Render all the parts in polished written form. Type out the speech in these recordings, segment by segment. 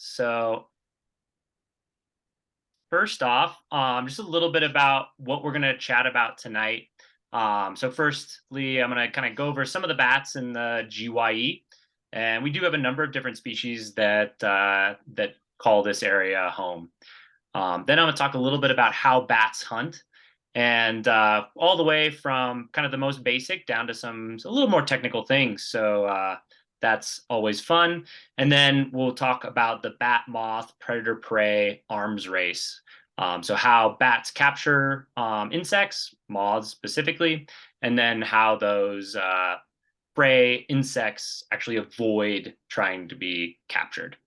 So first off, just a little bit about what we're going to chat about tonight. So firstly, I'm going to kind of go over some of the bats in the GYE, and we do have a number of different species that call this area home. Then I'm going to talk a little bit about how bats hunt, and all the way from kind of the most basic down to some a little more technical things. So that's always fun. And then we'll talk about the bat moth predator prey arms race. So how bats capture insects, moths specifically, and then how those prey insects actually avoid trying to be captured.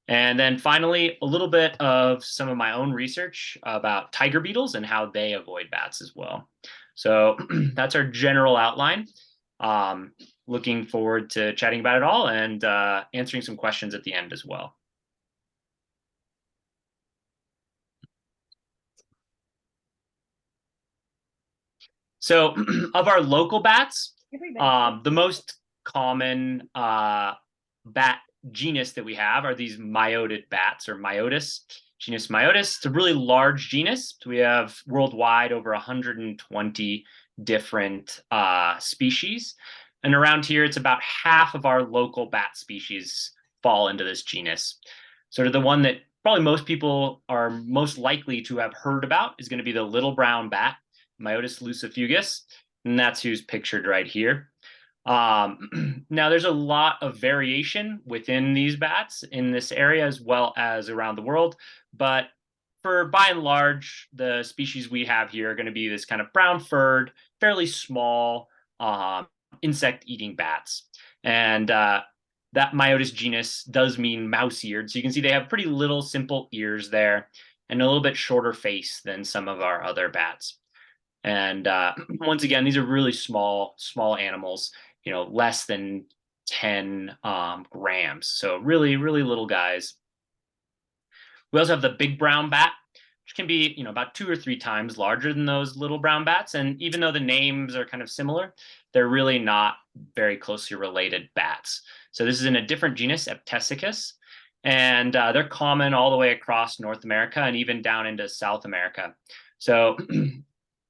And then finally, a little bit of some of my own research about tiger beetles and how they avoid bats as well. So that's our general outline. Looking forward to chatting about it all and answering some questions at the end as well. So of our local bats, the most common bat genus that we have are these myoid bats or myotis, genus myotis. It's a really large genus. So we have worldwide over 120 different species. And around here, it's about half of our local bat species fall into this genus. Sort of the one that probably most people are most likely to have heard about is going to be the little brown bat, Myotis lucifugus, and that's who's pictured right here. Now, there's a lot of variation within these bats in this area as well as around the world, but for by and large, the species we have here are going to be this kind of brown-furred, fairly small insect-eating bats. And that Myotis genus does mean mouse-eared. So you can see they have pretty little simple ears there and a little bit shorter face than some of our other bats. And once again, these are really small animals, less than 10 grams. So really, really little guys. We also have the big brown bat, which can be, about 2 or 3 times larger than those little brown bats. And even though the names are kind of similar, they're really not very closely related bats. So this is in a different genus, Eptesicus, and they're common all the way across North America and even down into South America. So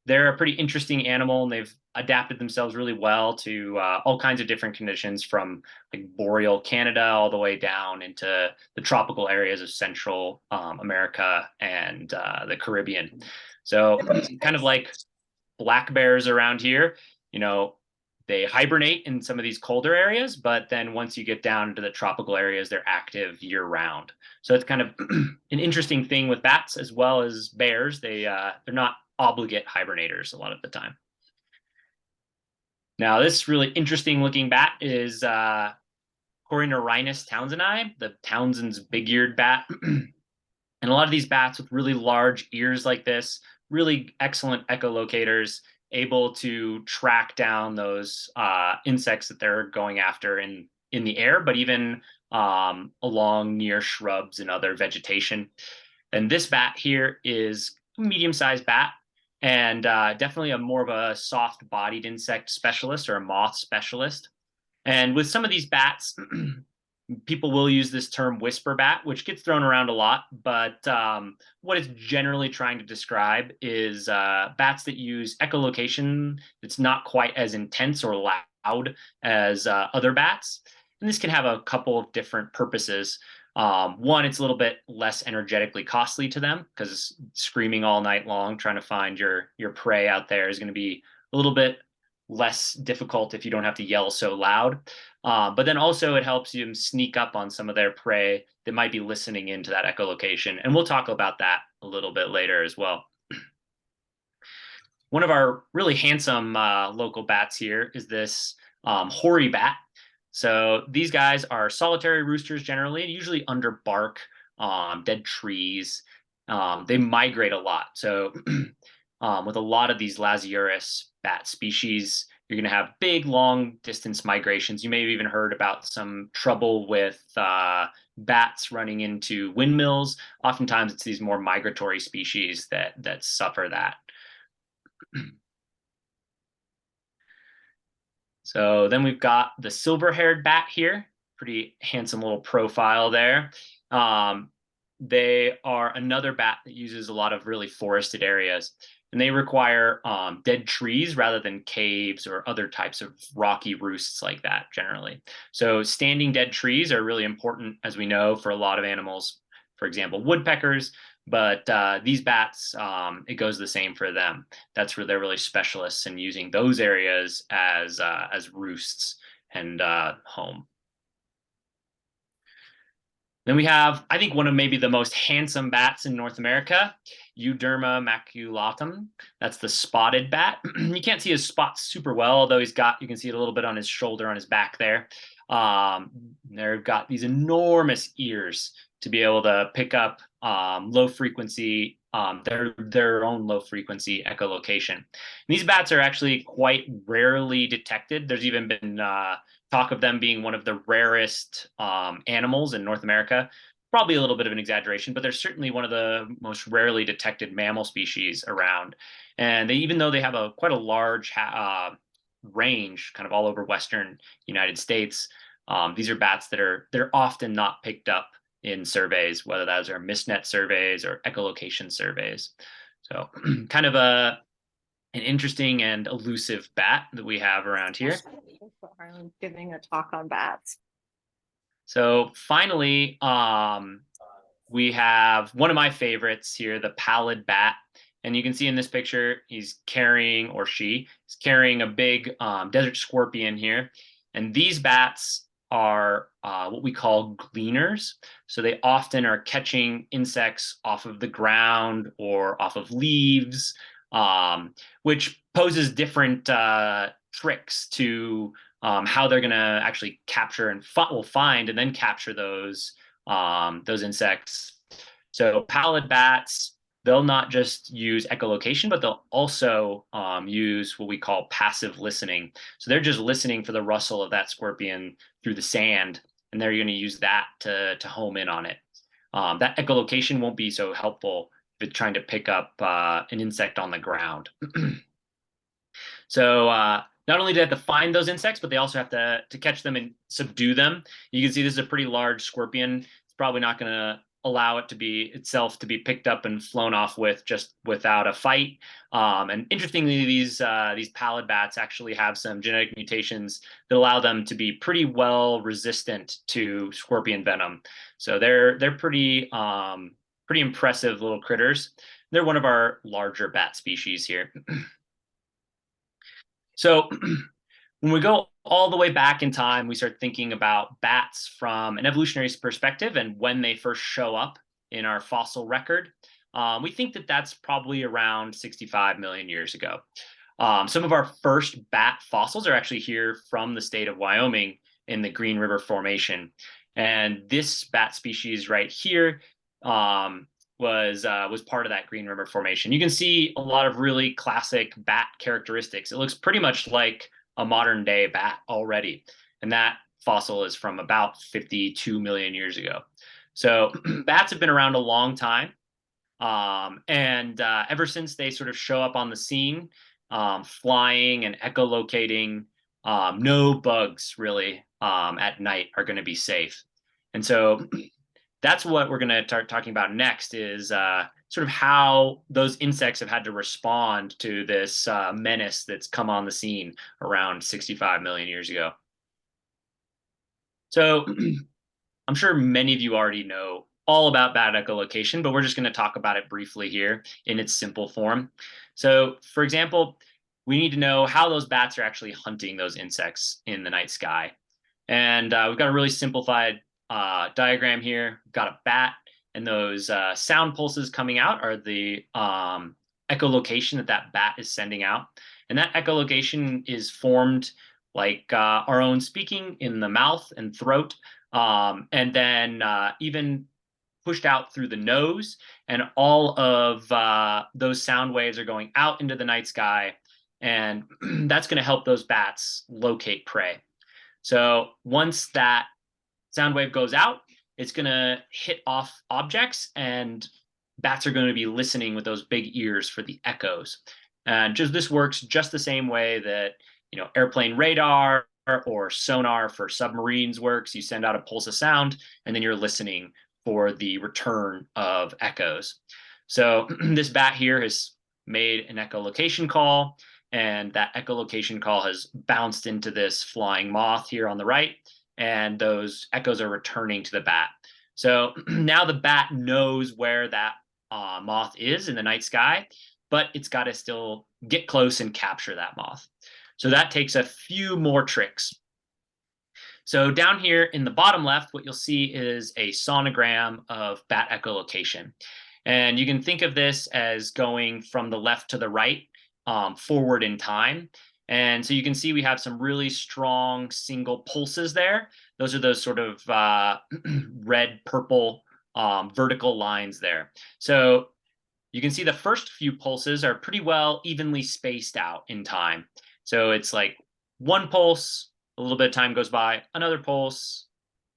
they're a pretty interesting animal, and they've adapted themselves really well to all kinds of different conditions, from like boreal Canada all the way down into the tropical areas of Central America and the Caribbean. So kind of like black bears around here, they hibernate in some of these colder areas, but then once you get down into the tropical areas, they're active year round. So it's kind of an interesting thing with bats as well as bears. They're not obligate hibernators a lot of the time. Now, this really interesting looking bat is Corynorhinus townsendii, the Townsend's big-eared bat. And a lot of these bats with really large ears like this, really excellent echolocators, able to track down those insects that they're going after in the air, but even along near shrubs and other vegetation. And this bat here is a medium-sized bat, and definitely a more of a soft-bodied insect specialist or a moth specialist. And with some of these bats, people will use this term whisper bat, which gets thrown around a lot, but what it's generally trying to describe is bats that use echolocation that's not quite as intense or loud as other bats. And this can have a couple of different purposes. One, it's a little bit less energetically costly to them, because screaming all night long trying to find your prey out there is going to be a little bit less difficult if you don't have to yell so loud. But then also it helps you sneak up on some of their prey that might be listening into that echolocation. And we'll talk about that a little bit later as well. One of our really handsome local bats here is this hoary bat. So these guys are solitary roosters generally, usually under bark, dead trees. They migrate a lot. So with a lot of these Lasiurus bat species, you're going to have big, long distance migrations. You may have even heard about some trouble with bats running into windmills. Oftentimes, it's these more migratory species that suffer that. So then we've got the silver-haired bat here. Pretty handsome little profile there. They are another bat that uses a lot of really forested areas, and they require dead trees rather than caves or other types of rocky roosts like that generally. So standing dead trees are really important, as we know, for a lot of animals, for example, woodpeckers. But these bats, it goes the same for them. That's where they're really specialists in using those areas as roosts and home. Then we have, I think, one of maybe the most handsome bats in North America, Euderma maculatum. That's the spotted bat. You can't see his spots super well, although you can see it a little bit on his shoulder, on his back there. They've got these enormous ears to be able to pick up low frequency, their own low frequency echolocation. And these bats are actually quite rarely detected. There's even been talk of them being one of the rarest animals in North America. Probably a little bit of an exaggeration, but they're certainly one of the most rarely detected mammal species around. And even though they have quite a large range, kind of all over Western United States, these are bats they're often not picked up in surveys, whether those are mistnet surveys or echolocation surveys. So kind of an interesting and elusive bat that we have around here. Harlan giving a talk on bats. So finally, we have one of my favorites here, the pallid bat. And you can see in this picture, he's carrying, or she is carrying a big desert scorpion here. And these bats are what we call gleaners. So they often are catching insects off of the ground or off of leaves, which poses different tricks to how they're going to actually capture and find and then capture those insects. So pallid bats, they'll not just use echolocation, but they'll also use what we call passive listening. So they're just listening for the rustle of that scorpion through the sand, and they're going to use that to home in on it. That echolocation won't be so helpful if it's trying to pick up an insect on the ground. So not only do they have to find those insects, but they also have to catch them and subdue them. You can see this is a pretty large scorpion. It's probably not going to allow it to be picked up and flown off with just without a fight. And interestingly, these pallid bats actually have some genetic mutations that allow them to be pretty well resistant to scorpion venom. So they're pretty impressive little critters. They're one of our larger bat species here. So when we go all the way back in time, we start thinking about bats from an evolutionary perspective and when they first show up in our fossil record. We think that that's probably around 65 million years ago. Some of our first bat fossils are actually here from the state of Wyoming in the Green River Formation. And this bat species right here was part of that Green River Formation. You can see a lot of really classic bat characteristics. It looks pretty much like a modern day bat already. And that fossil is from about 52 million years ago. So bats have been around a long time. And ever since they sort of show up on the scene, flying and echolocating, no bugs really at night are going to be safe. And so that's what we're going to start talking about next is sort of how those insects have had to respond to this menace that's come on the scene around 65 million years ago. So I'm sure many of you already know all about bat echolocation, but we're just going to talk about it briefly here in its simple form. So for example, we need to know how those bats are actually hunting those insects in the night sky. And we've got a really simplified diagram here. We've got a bat, and those sound pulses coming out are the echolocation that bat is sending out. And that echolocation is formed like our own speaking in the mouth and throat, and then even pushed out through the nose. And all of those sound waves are going out into the night sky, and that's going to help those bats locate prey. So once that sound wave goes out, it's going to hit off objects, and bats are going to be listening with those big ears for the echoes. And this works just the same way that airplane radar or sonar for submarines works. You send out a pulse of sound, and then you're listening for the return of echoes. So this bat here has made an echolocation call, and that echolocation call has bounced into this flying moth here on the right, and those echoes are returning to the bat. So now the bat knows where that moth is in the night sky, but it's got to still get close and capture that moth. So that takes a few more tricks. So down here in the bottom left, what you'll see is a sonogram of bat echolocation. And you can think of this as going from the left to the right, forward in time. And so you can see we have some really strong single pulses there. Those are those sort of red, purple vertical lines there. So you can see the first few pulses are pretty well evenly spaced out in time. So it's like one pulse, a little bit of time goes by, another pulse,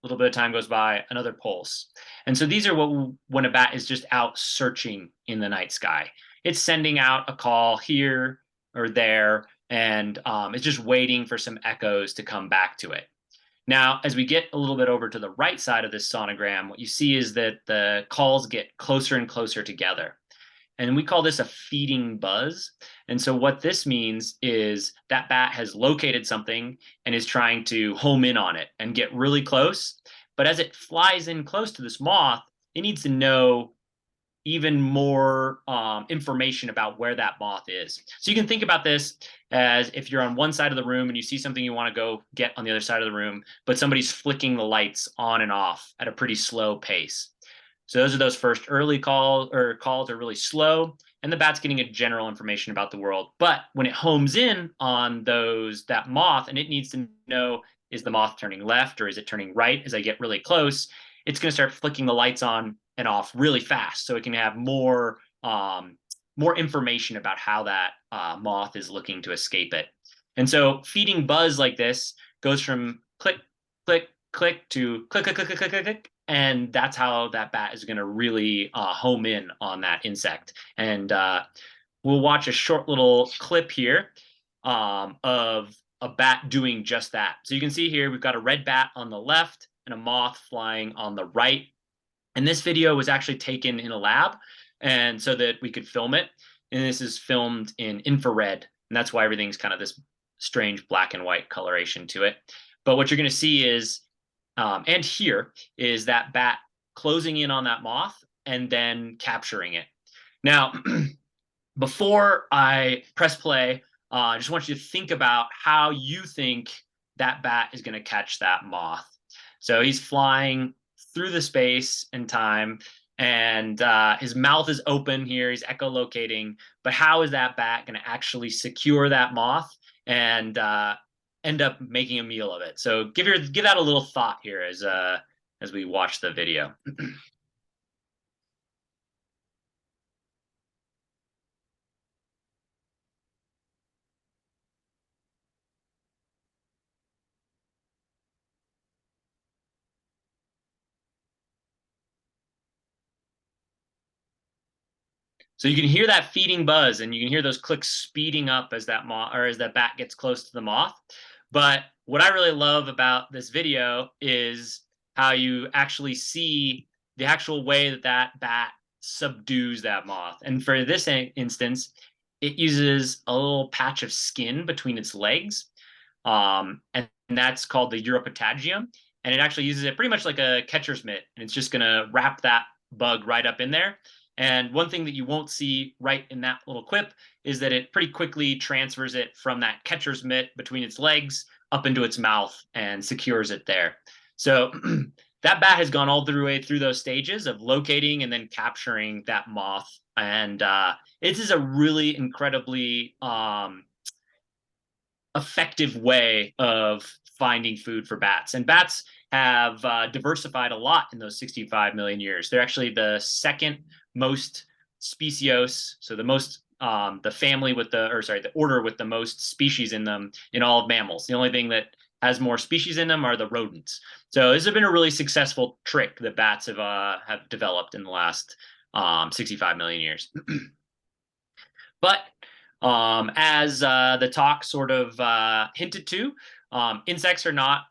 a little bit of time goes by, another pulse. And so these are when a bat is just out searching in the night sky. It's sending out a call here or there, and it's just waiting for some echoes to come back to it. Now, as we get a little bit over to the right side of this sonogram, what you see is that the calls get closer and closer together. And we call this a feeding buzz. And so what this means is that bat has located something and is trying to home in on it and get really close. But as it flies in close to this moth, it needs to know even more information about where that moth is. So you can think about this as if you're on one side of the room and you see something you want to go get on the other side of the room, but somebody's flicking the lights on and off at a pretty slow pace. So those are those first early calls are really slow, and the bat's getting a general information about the world. But when it homes in on that moth, and it needs to know, is the moth turning left or is it turning right? As I get really close, it's going to start flicking the lights on and off really fast, so it can have more information about how that moth is looking to escape it. And so feeding buzz like this goes from click, click, click to click, click, click, click, click, click. And that's how that bat is going to really home in on that insect. And we'll watch a short little clip here of a bat doing just that. So you can see here, we've got a red bat on the left and a moth flying on the right. And this video was actually taken in a lab, and so that we could film it. And this is filmed in infrared. And that's why everything's kind of this strange black and white coloration to it. But what you're going to see is, and here is that bat closing in on that moth and then capturing it. Now, before I press play, I just want you to think about how you think that bat is going to catch that moth. So he's flying through the space and time, and his mouth is open here. He's echolocating. But how is that bat going to actually secure that moth and end up making a meal of it? So give that a little thought here as we watch the video. So you can hear that feeding buzz, and you can hear those clicks speeding up as that bat gets close to the moth. But what I really love about this video is how you actually see the actual way that bat subdues that moth. And for this instance, it uses a little patch of skin between its legs, and that's called the uropatagium. And it actually uses it pretty much like a catcher's mitt, and it's just going to wrap that bug right up in there. And one thing that you won't see right in that little quip is that it pretty quickly transfers it from that catcher's mitt between its legs up into its mouth and secures it there. So that bat has gone all the way through those stages of locating and then capturing that moth. And it is a really incredibly effective way of finding food for bats. And bats have diversified a lot in those 65 million years. They're actually the second most speciose, so the family with the order with the most species in them in all of mammals. The only thing that has more species in them are the rodents. So this has been a really successful trick that bats have developed in the last 65 million years. But as the talk sort of hinted to, insects are not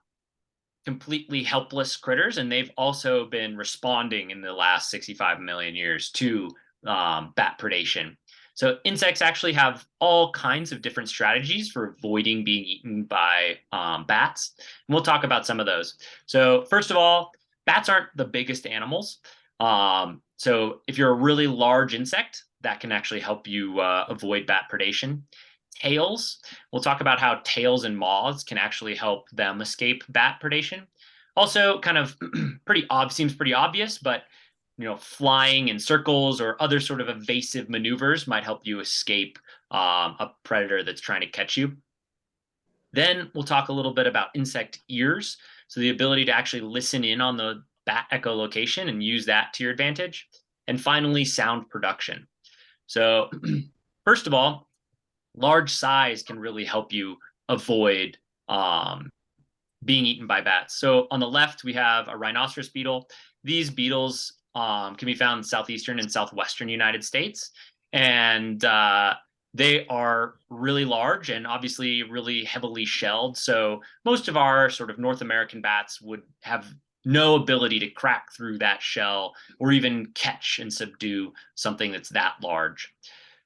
completely helpless critters, and they've also been responding in the last 65 million years to bat predation. So insects actually have all kinds of different strategies for avoiding being eaten by bats. And we'll talk about some of those. So first of all, bats aren't the biggest animals. So if you're a really large insect, that can actually help you avoid bat predation. Tails, we'll talk about how tails and moths can actually help them escape bat predation. Also, kind of seems pretty obvious, but flying in circles or other sort of evasive maneuvers might help you escape a predator that's trying to catch you. Then we'll talk a little bit about insect ears. So the ability to actually listen in on the bat echolocation and use that to your advantage. And finally, sound production. So first of all, large size can really help you avoid being eaten by bats. So on the left, we have a rhinoceros beetle. These beetles can be found in southeastern and southwestern United States. And they are really large and obviously really heavily shelled. So most of our sort of North American bats would have no ability to crack through that shell or even catch and subdue something that's that large.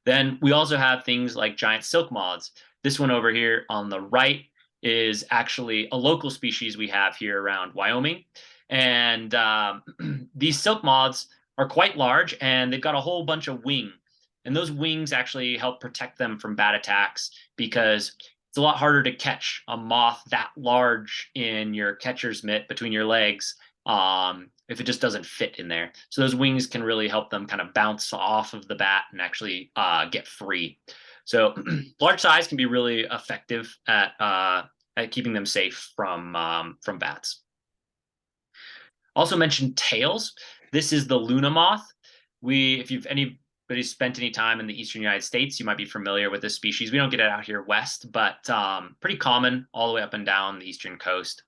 Then we also have things like giant silk moths. This one over here on the right is actually a local species we have here around Wyoming. And these silk moths are quite large and they've got a whole bunch of wing. And those wings actually help protect them from bat attacks because it's a lot harder to catch a moth that large in your catcher's mitt between your legs if it just doesn't fit in there. So those wings can really help them kind of bounce off of the bat and actually get free. So large size can be really effective at keeping them safe from bats. Also mentioned tails. This is the Luna moth. If you've anybody spent any time in the eastern United States, you might be familiar with this species. We don't get it out here west, but pretty common all the way up and down the eastern coast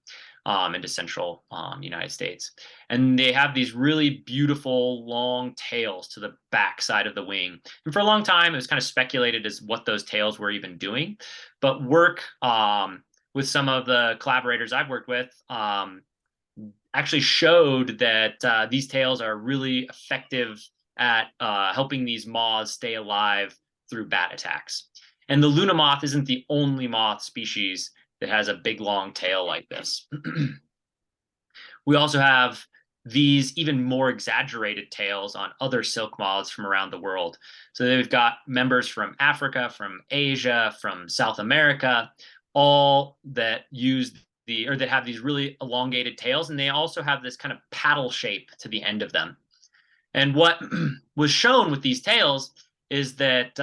into central United States. And they have these really beautiful long tails to the back side of the wing. And for a long time, it was kind of speculated as what those tails were even doing. But work with some of the collaborators I've worked with actually showed that these tails are really effective at helping these moths stay alive through bat attacks. And the Luna moth isn't the only moth species that has a big long tail like this. We also have these even more exaggerated tails on other silk moths from around the world. So they've got members from Africa, from Asia, from South America, all that that have these really elongated tails, and they also have this kind of paddle shape to the end of them. And what was shown with these tails is that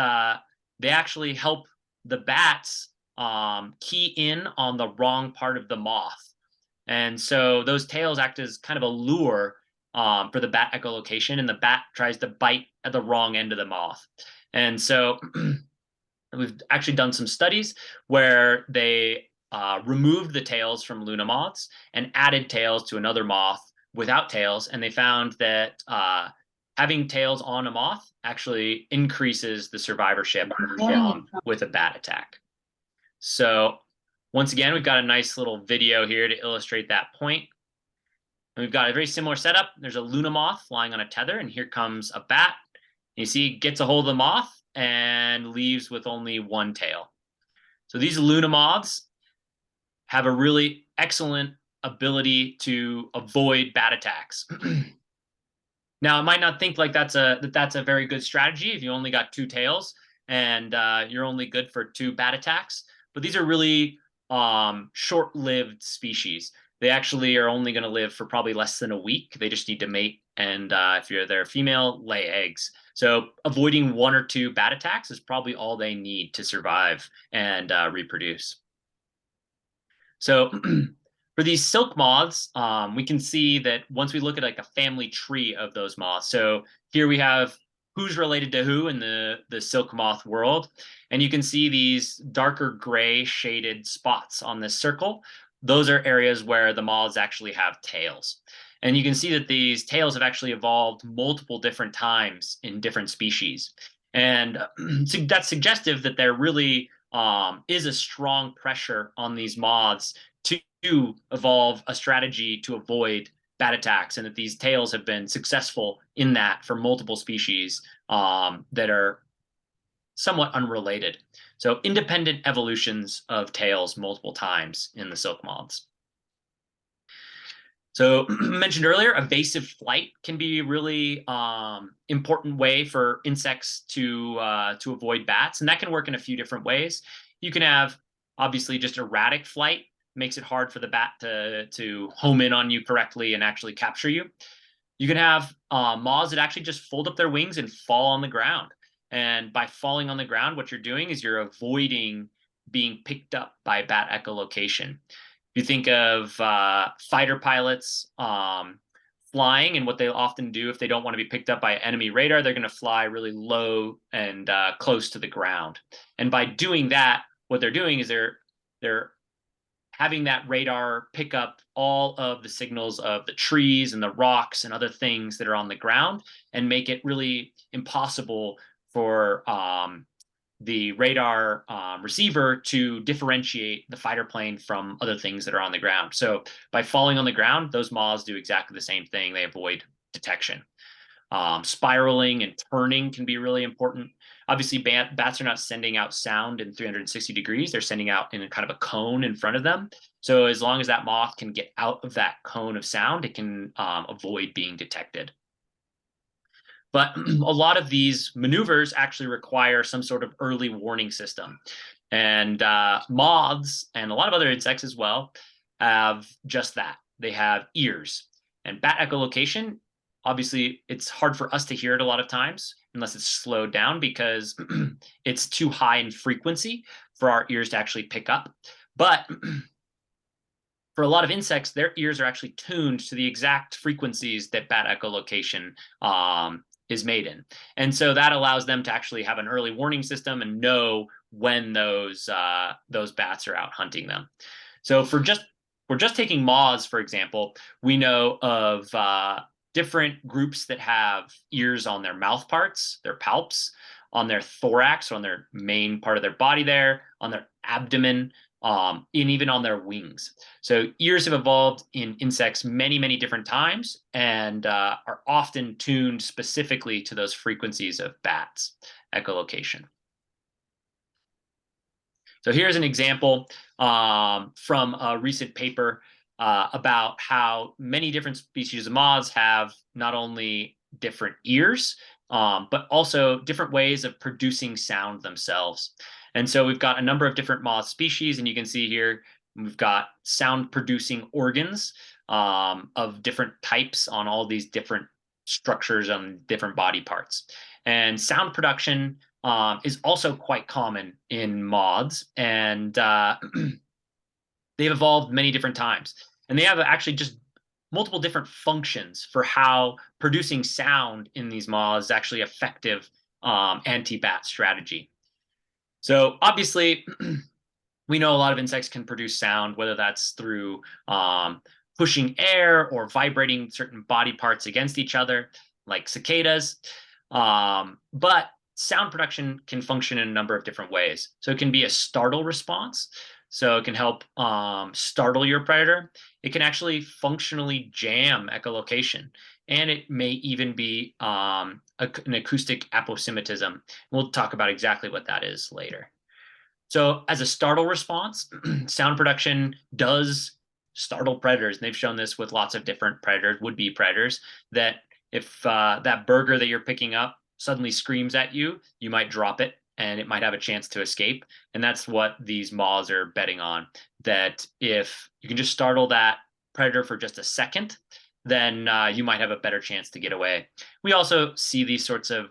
they actually help the bats key in on the wrong part of the moth. And so those tails act as kind of a lure for the bat echolocation, and the bat tries to bite at the wrong end of the moth. And so we've actually done some studies where they removed the tails from Luna moths and added tails to another moth without tails, and they found that having tails on a moth actually increases the survivorship with a bat attack. So once again, we've got a nice little video here to illustrate that point. And we've got a very similar setup. There's a Luna moth flying on a tether, and here comes a bat. You see, gets a hold of the moth and leaves with only one tail. So these Luna moths have a really excellent ability to avoid bat attacks. Now, it might not think like that's a very good strategy if you only got two tails and you're only good for two bat attacks. But these are really short-lived species. They actually are only going to live for probably less than a week. They just need to mate, and if they're female, lay eggs. So avoiding one or two bat attacks is probably all they need to survive and reproduce. So for these silk moths, we can see that once we look at like a family tree of those moths. So here we have who's related to who in the silk moth world. And you can see these darker gray shaded spots on this circle. Those are areas where the moths actually have tails. And you can see that these tails have actually evolved multiple different times in different species. And so that's suggestive that there really is a strong pressure on these moths to do evolve a strategy to avoid bat attacks, and that these tails have been successful in that for multiple species that are somewhat unrelated. So independent evolutions of tails multiple times in the silk moths. So mentioned earlier, evasive flight can be a really important way for insects to avoid bats, and that can work in a few different ways. You can have obviously just erratic flight, makes it hard for the bat to home in on you correctly and actually capture you. You can have moths that actually just fold up their wings and fall on the ground. And by falling on the ground, what you're doing is you're avoiding being picked up by bat echolocation. You think of fighter pilots flying, and what they often do if they don't want to be picked up by enemy radar, they're going to fly really low and close to the ground. And by doing that, what they're doing is they're having that radar pick up all of the signals of the trees and the rocks and other things that are on the ground, and make it really impossible for the radar receiver to differentiate the fighter plane from other things that are on the ground. So by falling on the ground, those moths do exactly the same thing. They avoid detection. Spiraling and turning can be really important. Obviously, bats are not sending out sound in 360 degrees. They're sending out in a kind of a cone in front of them. So as long as that moth can get out of that cone of sound, it can avoid being detected. But a lot of these maneuvers actually require some sort of early warning system. And moths and a lot of other insects as well have just that. They have ears. And bat echolocation, obviously, it's hard for us to hear it a lot of times unless it's slowed down, because it's too high in frequency for our ears to actually pick up. But for a lot of insects, their ears are actually tuned to the exact frequencies that bat echolocation is made in. And so that allows them to actually have an early warning system and know when those bats are out hunting them. So we're just taking moths, for example, we know of different groups that have ears on their mouth parts, their palps, on their thorax, on their main part of their body there, on their abdomen, and even on their wings. So ears have evolved in insects many, many different times, and are often tuned specifically to those frequencies of bats echolocation. So here's an example from a recent paper about how many different species of moths have not only different ears, but also different ways of producing sound themselves. And so we've got a number of different moth species, and you can see here we've got sound producing organs of different types on all these different structures on different body parts. And sound production is also quite common in moths, and they've evolved many different times. And they have actually just multiple different functions for how producing sound in these moths is actually effective anti-bat strategy. So obviously, we know a lot of insects can produce sound, whether that's through pushing air or vibrating certain body parts against each other, like cicadas. But sound production can function in a number of different ways. So it can be a startle response. So it can help startle your predator. It can actually functionally jam echolocation. And it may even be an acoustic aposematism. We'll talk about exactly what that is later. So as a startle response, sound production does startle predators. And they've shown this with lots of different predators, would-be predators, that if that burger that you're picking up suddenly screams at you, you might drop it and it might have a chance to escape. And that's what these moths are betting on, that if you can just startle that predator for just a second, then you might have a better chance to get away. We also see these sorts of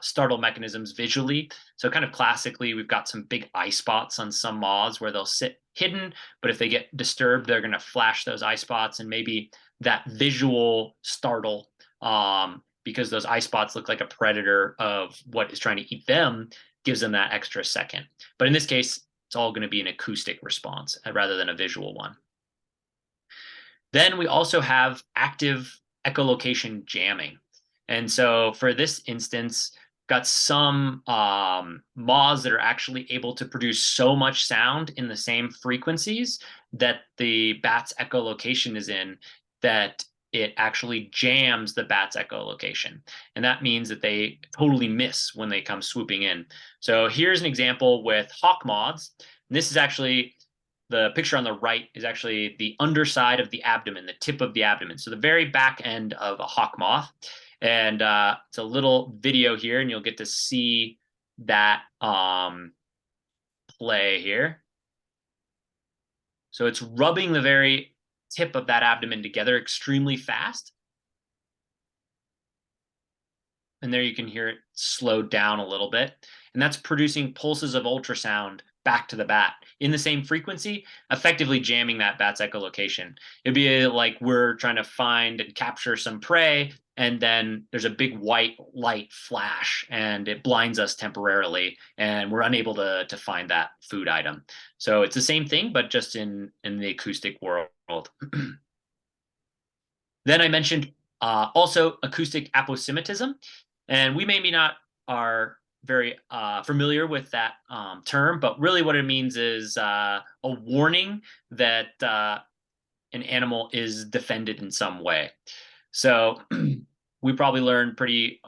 startle mechanisms visually. So kind of classically, we've got some big eye spots on some moths where they'll sit hidden, but if they get disturbed, they're going to flash those eye spots, and maybe that visual startle, because those eye spots look like a predator of what is trying to eat them, gives them that extra second. But in this case, it's all going to be an acoustic response rather than a visual one. Then we also have active echolocation jamming. And so for this instance, got some moths that are actually able to produce so much sound in the same frequencies that the bat's echolocation is in, that it actually jams the bat's echolocation. And that means that they totally miss when they come swooping in. So here's an example with hawk moths. And this is actually, the picture on the right is actually the underside of the abdomen, the tip of the abdomen. So the very back end of a hawk moth. And it's a little video here, and you'll get to see that play here. So it's rubbing the very tip of that abdomen together extremely fast. And there you can hear it slowed down a little bit. And that's producing pulses of ultrasound back to the bat in the same frequency, effectively jamming that bat's echolocation. It'd be like we're trying to find and capture some prey, and then there's a big white light flash and it blinds us temporarily, and we're unable to find that food item. So it's the same thing, but just in the acoustic world. Then I mentioned also acoustic aposematism, and we maybe not are very familiar with that term, but really what it means is a warning that an animal is defended in some way. So we probably learned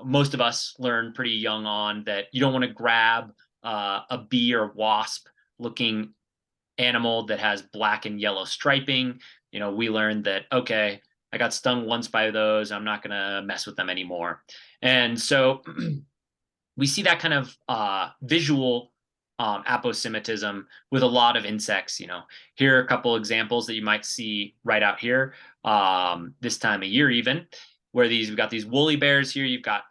most of us learned pretty young on that you don't want to grab a bee or wasp looking animal that has black and yellow striping. You know, we learned that, okay, I got stung once by those, I'm not going to mess with them anymore. And so we see that kind of visual aposematism with a lot of insects. You know, here are a couple examples that you might see right out here this time of year, even where we've got these woolly bears here. You've got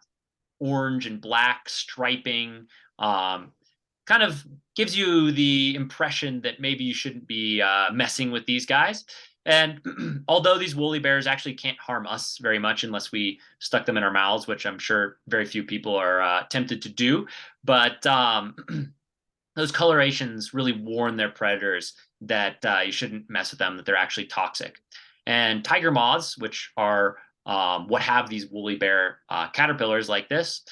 orange and black striping. Kind of gives you the impression that maybe you shouldn't be messing with these guys. And although these woolly bears actually can't harm us very much unless we stuck them in our mouths, which I'm sure very few people are tempted to do, but those colorations really warn their predators that you shouldn't mess with them, that they're actually toxic. And tiger moths, which are what have these woolly bear caterpillars like this,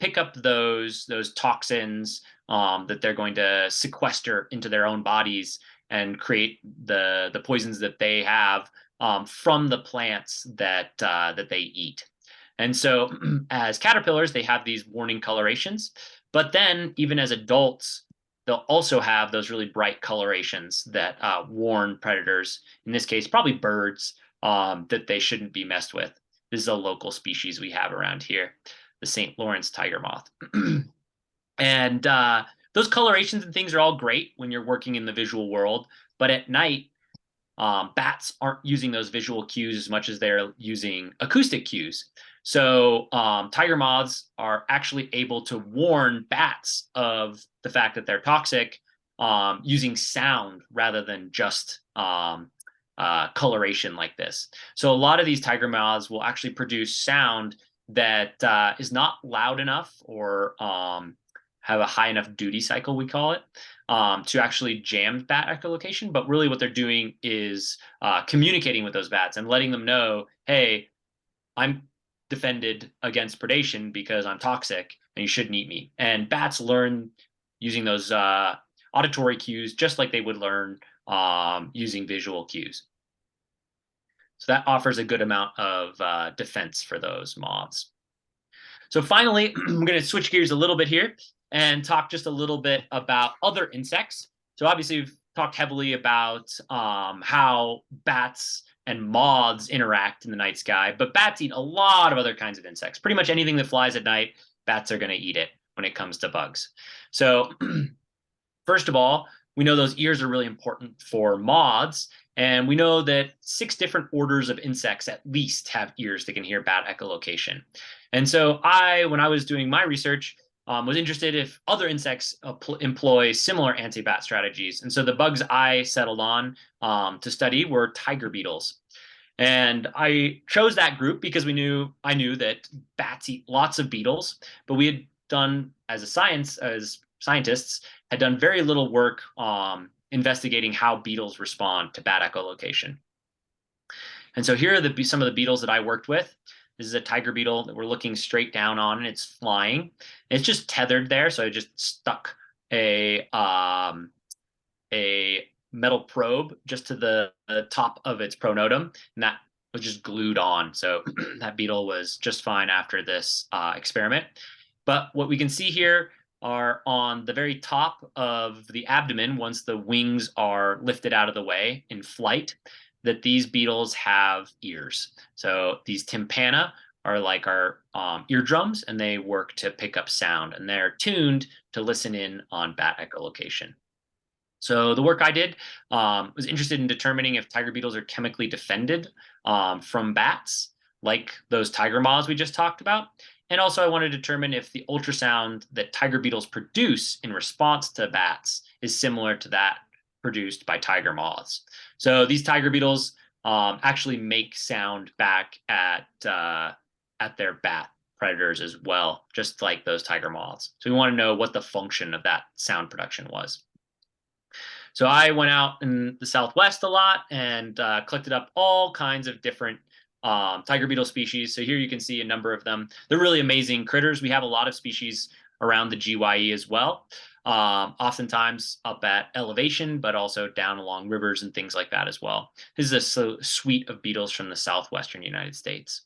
pick up those toxins that they're going to sequester into their own bodies and create the poisons that they have from the plants that they eat. And so as caterpillars, they have these warning colorations, but then even as adults, they'll also have those really bright colorations that warn predators, in this case, probably birds, that they shouldn't be messed with. This is a local species we have around here, the St. Lawrence tiger moth. And those colorations and things are all great when you're working in the visual world, but at night, bats aren't using those visual cues as much as they're using acoustic cues. So tiger moths are actually able to warn bats of the fact that they're toxic using sound rather than just coloration like this. So a lot of these tiger moths will actually produce sound that is not loud enough or have a high enough duty cycle, we call it, to actually jam bat echolocation. But really what they're doing is communicating with those bats and letting them know, hey, I'm defended against predation because I'm toxic and you shouldn't eat me. And bats learn using those auditory cues just like they would learn using visual cues. So that offers a good amount of defense for those moths. So finally, I'm going to switch gears a little bit here and talk just a little bit about other insects. So obviously we've talked heavily about how bats and moths interact in the night sky, but bats eat a lot of other kinds of insects. Pretty much anything that flies at night, bats are going to eat it when it comes to bugs. So first of all, we know those ears are really important for moths, and we know that 6 different orders of insects at least have ears that can hear bat echolocation. And so when I was doing my research, was interested if other insects employ similar anti-bat strategies. And so the bugs I settled on to study were tiger beetles. And I chose that group because I knew that bats eat lots of beetles, but we had done, as scientists, had done very little work investigating how beetles respond to bat echolocation. And so here are some of the beetles that I worked with. This is a tiger beetle that we're looking straight down on, and it's flying. It's just tethered there, so I just stuck a metal probe just to the top of its pronotum, and that was just glued on. So that beetle was just fine after this experiment. But what we can see here are on the very top of the abdomen, once the wings are lifted out of the way in flight, that these beetles have ears. So these tympana are like our eardrums, and they work to pick up sound, and they're tuned to listen in on bat echolocation. So the work I did was interested in determining if tiger beetles are chemically defended from bats, like those tiger moths we just talked about. And also I want to determine if the ultrasound that tiger beetles produce in response to bats is similar to that produced by tiger moths. So these tiger beetles actually make sound back at their bat predators as well, just like those tiger moths. So we want to know what the function of that sound production was. So I went out in the Southwest a lot and collected up all kinds of different tiger beetle species. So here you can see a number of them. They're really amazing critters. We have a lot of species around the GYE as well, oftentimes up at elevation, but also down along rivers and things like that as well. This is a suite of beetles from the southwestern United States.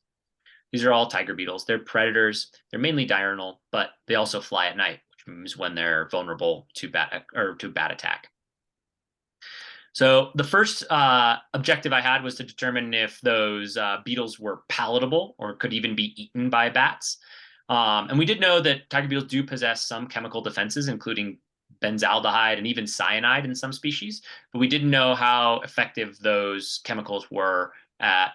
These are all tiger beetles. They're predators. They're mainly diurnal, but they also fly at night, which means when they're vulnerable to bat attack. So the first objective I had was to determine if those beetles were palatable or could even be eaten by bats. And we did know that tiger beetles do possess some chemical defenses, including benzaldehyde and even cyanide in some species, but we didn't know how effective those chemicals were at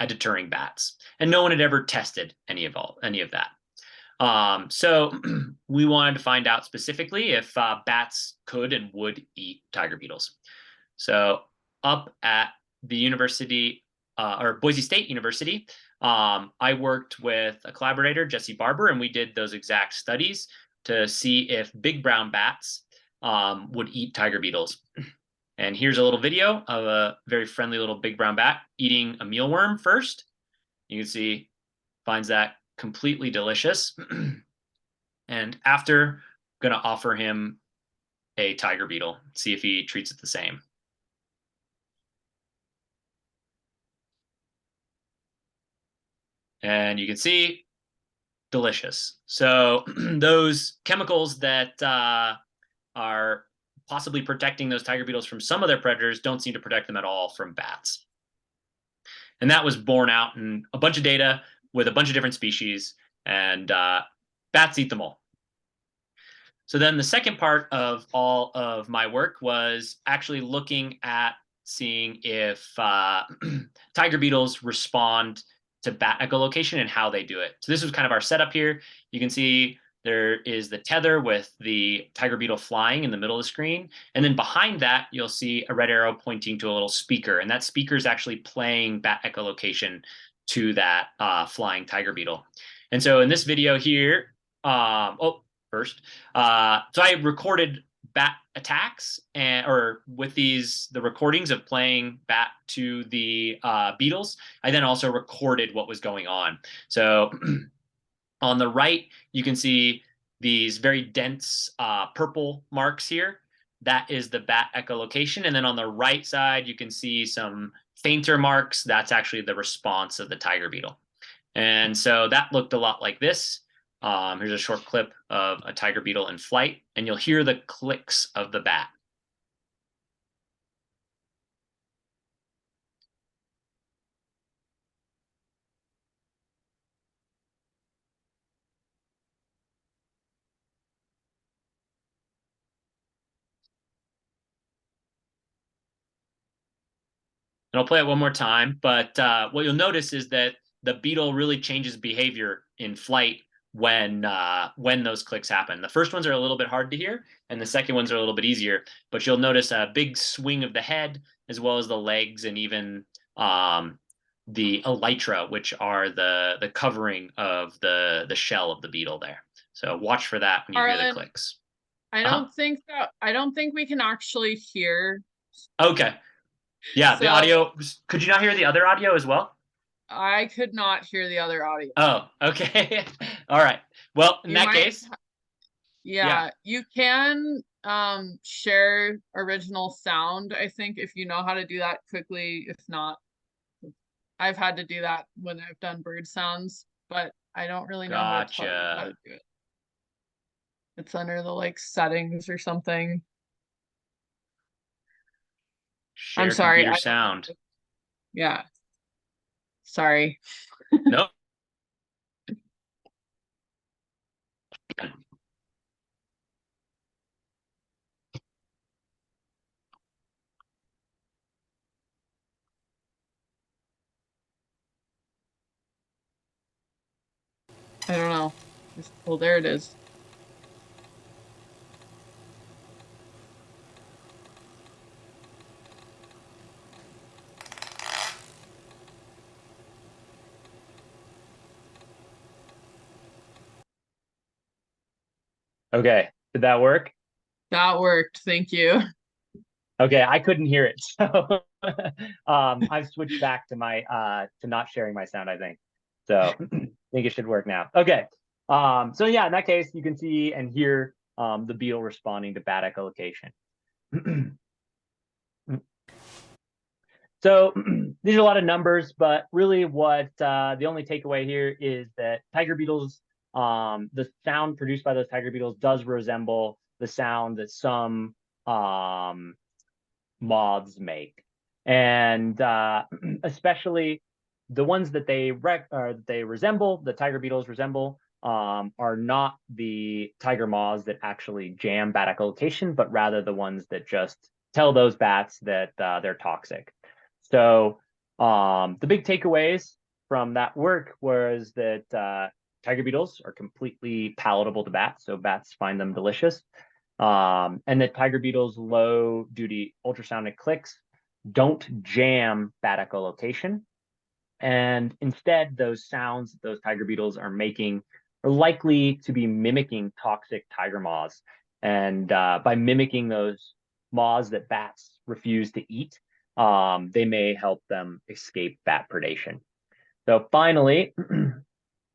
deterring bats. And no one had ever tested any of that. So we wanted to find out specifically if bats could and would eat tiger beetles. So up at the university, or Boise State University, I worked with a collaborator, Jesse Barber, and we did those exact studies to see if big brown bats would eat tiger beetles. And here's a little video of a very friendly little big brown bat eating a mealworm first. You can see, finds that completely delicious. And after, I'm going to offer him a tiger beetle, see if he treats it the same. And you can see, delicious. So those chemicals that are possibly protecting those tiger beetles from some of their predators don't seem to protect them at all from bats. And that was borne out in a bunch of data with a bunch of different species, and bats eat them all. So then the second part of all of my work was actually looking at seeing if tiger beetles respond to bat echolocation and how they do it. So this was kind of our setup here. You can see there is the tether with the tiger beetle flying in the middle of the screen. And then behind that, you'll see a red arrow pointing to a little speaker. And that speaker is actually playing bat echolocation to that flying tiger beetle. And so in this video here, first, so I recorded bat attacks or with the recordings of playing bat to the beetles. I then also recorded what was going on. So on the right, you can see these very dense purple marks here. That is the bat echolocation. And then on the right side, you can see some fainter marks. That's actually the response of the tiger beetle. And so that looked a lot like this. Here's a short clip of a tiger beetle in flight, and you'll hear the clicks of the bat. And I'll play it one more time, but what you'll notice is that the beetle really changes behavior in flight when those clicks happen. The first ones are a little bit hard to hear, and the second ones are a little bit easier. But you'll notice a big swing of the head, as well as the legs, and even the elytra, which are the covering of the shell of the beetle there. So watch for that when you hear the clicks. I don't think we can actually hear. Okay. Yeah, the audio. Could you not hear the other audio as well? I could not hear the other audio. Oh, okay. All right. Well, in You that might case, Yeah, you can share original sound, I think, if you know how to do that quickly. If not, I've had to do that when I've done bird sounds, but I don't really know how to tell you how to gotcha. do it. It's under the like settings or something. I'm Share sorry, computer I don't know. sound. Yeah. Sorry. Nope. I don't know. Well, there it is. Okay. Did that work? That worked. Thank you. Okay, I couldn't hear it. So I've switched back to my to not sharing my sound, I think. So I think it should work now. Okay. So yeah, in that case, you can see and hear the beetle responding to bat echolocation. So these are a lot of numbers, but really what the only takeaway here is that tiger beetles, the sound produced by those tiger beetles does resemble the sound that some moths make. And especially the ones that they resemble, the tiger beetles resemble, are not the tiger moths that actually jam bat echolocation, but rather the ones that just tell those bats that they're toxic. So the big takeaways from that work was that tiger beetles are completely palatable to bats, so bats find them delicious. And that tiger beetles' low duty ultrasonic clicks don't jam bat echolocation. And instead, those sounds that those tiger beetles are making are likely to be mimicking toxic tiger moths. And by mimicking those moths that bats refuse to eat, they may help them escape bat predation. So finally,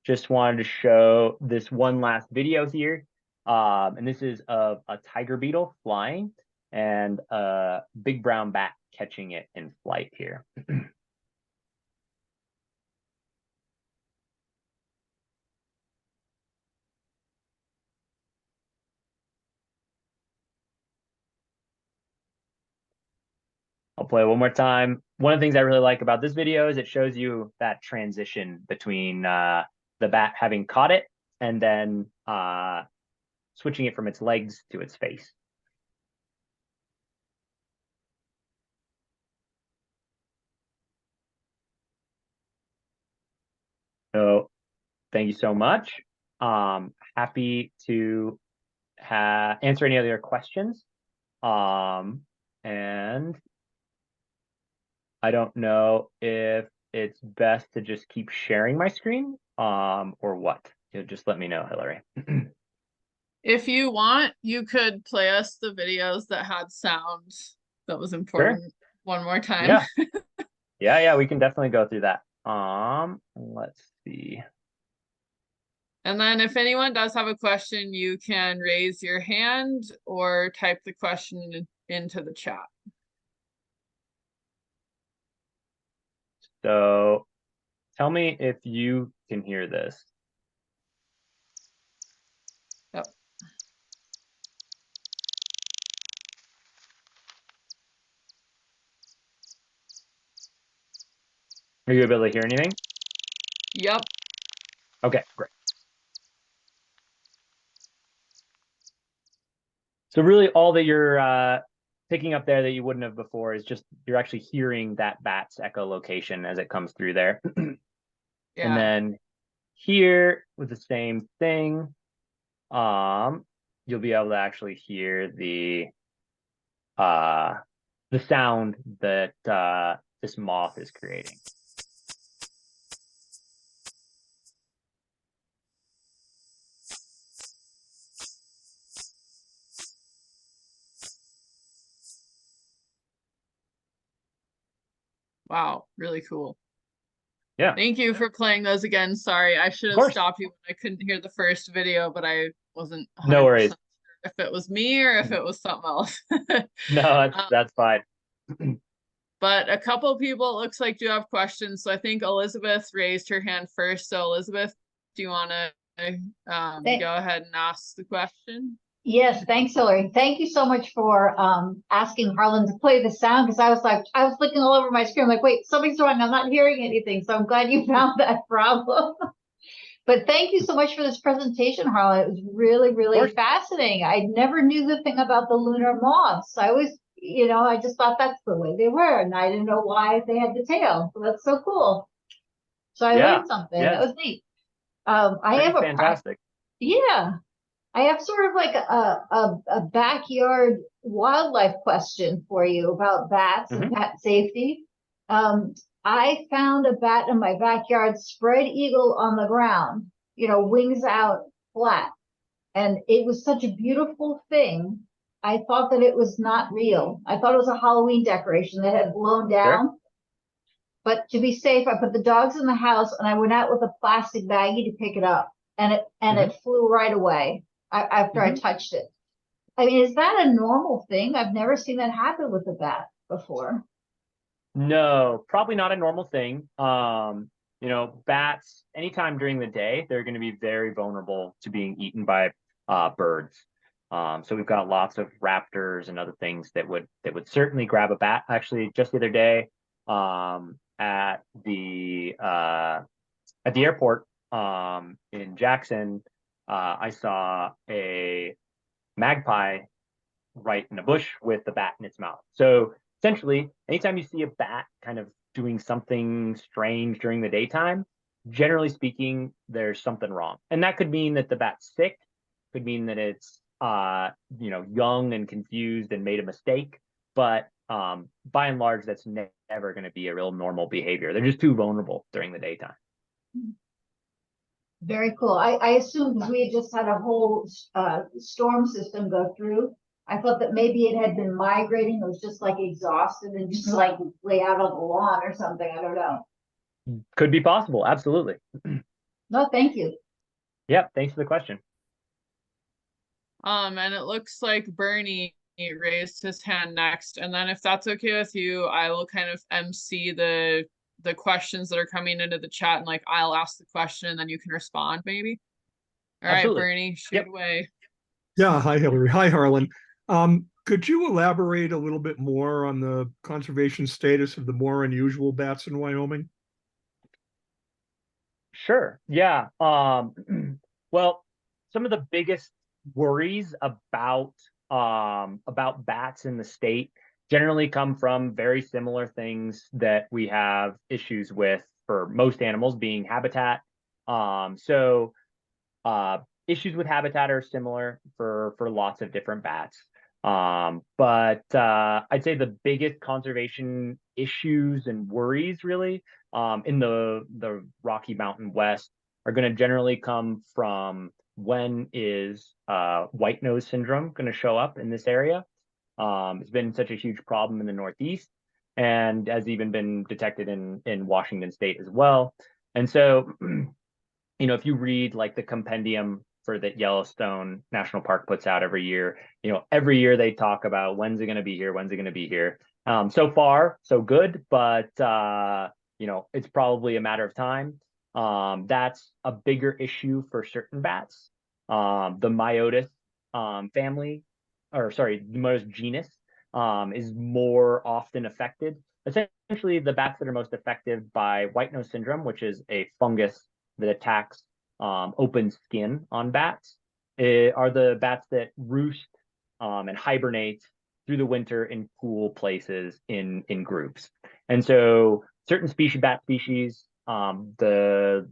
just wanted to show this one last video here. And this is of a tiger beetle flying and a big brown bat catching it in flight here. I'll play it one more time. One of the things I really like about this video is it shows you that transition between the bat having caught it and then switching it from its legs to its face. So thank you so much. Happy to answer any other questions. And I don't know if it's best to just keep sharing my screen or what. You'll just let me know, Hillary. If you want, you could play us the videos that had sound that was important one more time. Yeah. Yeah, we can definitely go through that. Let's see. And then if anyone does have a question, you can raise your hand or type the question into the chat. So tell me if you can hear this. Yep. Are you able to hear anything? Yep. Okay, great. So really all that you're picking up there that you wouldn't have before is just you're actually hearing that bat's echolocation as it comes through there. Yeah. And then here with the same thing, you'll be able to actually hear the sound that this moth is creating. Wow, really cool. Yeah, Thank you for playing those again. Sorry, I should of have course. stopped you when I couldn't hear the first video, but I wasn't No 100% worries. sure if it was me or if it was something else. No, Um, that's fine. but a couple people, it looks like, do have questions. So I think Elizabeth raised her hand first. So Elizabeth, do you want to go ahead and ask the question? Yes, thanks, Hillary. Thank you so much for asking Harlan to play the sound, because I was looking all over my screen like, wait, something's wrong. I'm not hearing anything. So I'm glad you found that problem. But thank you so much for this presentation, Harlan. It was really, really fascinating. I never knew the thing about the lunar moths. I always, I just thought that's the way they were, and I didn't know why they had the tail. So that's so cool. So I learned something. Yeah. That was neat. I have fantastic. Yeah. I have sort of like a backyard wildlife question for you about bats and bat safety. I found a bat in my backyard, spread eagle on the ground, wings out flat. And it was such a beautiful thing. I thought that it was not real. I thought it was a Halloween decoration that had blown down. Sure. But to be safe, I put the dogs in the house and I went out with a plastic baggie to pick it up. And it flew right away after I touched it. I mean, is that a normal thing? I've never seen that happen with a bat before. No, probably not a normal thing. Bats, anytime during the day, they're going to be very vulnerable to being eaten by birds. So we've got lots of raptors and other things that would certainly grab a bat. Actually, just the other day, at the airport in Jackson, I saw a magpie right in a bush with the bat in its mouth. So essentially, anytime you see a bat kind of doing something strange during the daytime, generally speaking, there's something wrong. And that could mean that the bat's sick, could mean that it's young and confused and made a mistake. But by and large, that's never going to be a real normal behavior. They're just too vulnerable during the daytime. Very cool. I assumed we had just had a whole storm system go through. I thought that maybe it had been migrating. It was just like exhausted and just like lay out on the lawn or something. I don't know. Could be possible. Absolutely. No, thank you. Yep. Thanks for the question. And it looks like Bernie raised his hand next. And then if that's okay with you, I will kind of MC the questions that are coming into the chat, and like I'll ask the question and then you can respond maybe. All Absolutely. Right, Bernie, shoot away. Yeah, hi Hillary. Hi Harlan. Could you elaborate a little bit more on the conservation status of the more unusual bats in Wyoming? Sure. Yeah. Well, some of the biggest worries about bats in the state generally come from very similar things that we have issues with for most animals, being habitat. Issues with habitat are similar for lots of different bats. But I'd say the biggest conservation issues and worries really in the Rocky Mountain West are going to generally come from when is white nose syndrome going to show up in this area. It's been such a huge problem in the Northeast and has even been detected in Washington State as well. And so, if you read like the compendium for that Yellowstone National Park puts out every year, every year they talk about when's it going to be here, when's it going to be here. So far, so good, but it's probably a matter of time. That's a bigger issue for certain bats. The Myotis family, the Myotis genus is more often affected. Essentially, the bats that are most affected by white nose syndrome, which is a fungus that attacks open skin on bats, are the bats that roost and hibernate through the winter in cool places in groups. And so certain bat species, the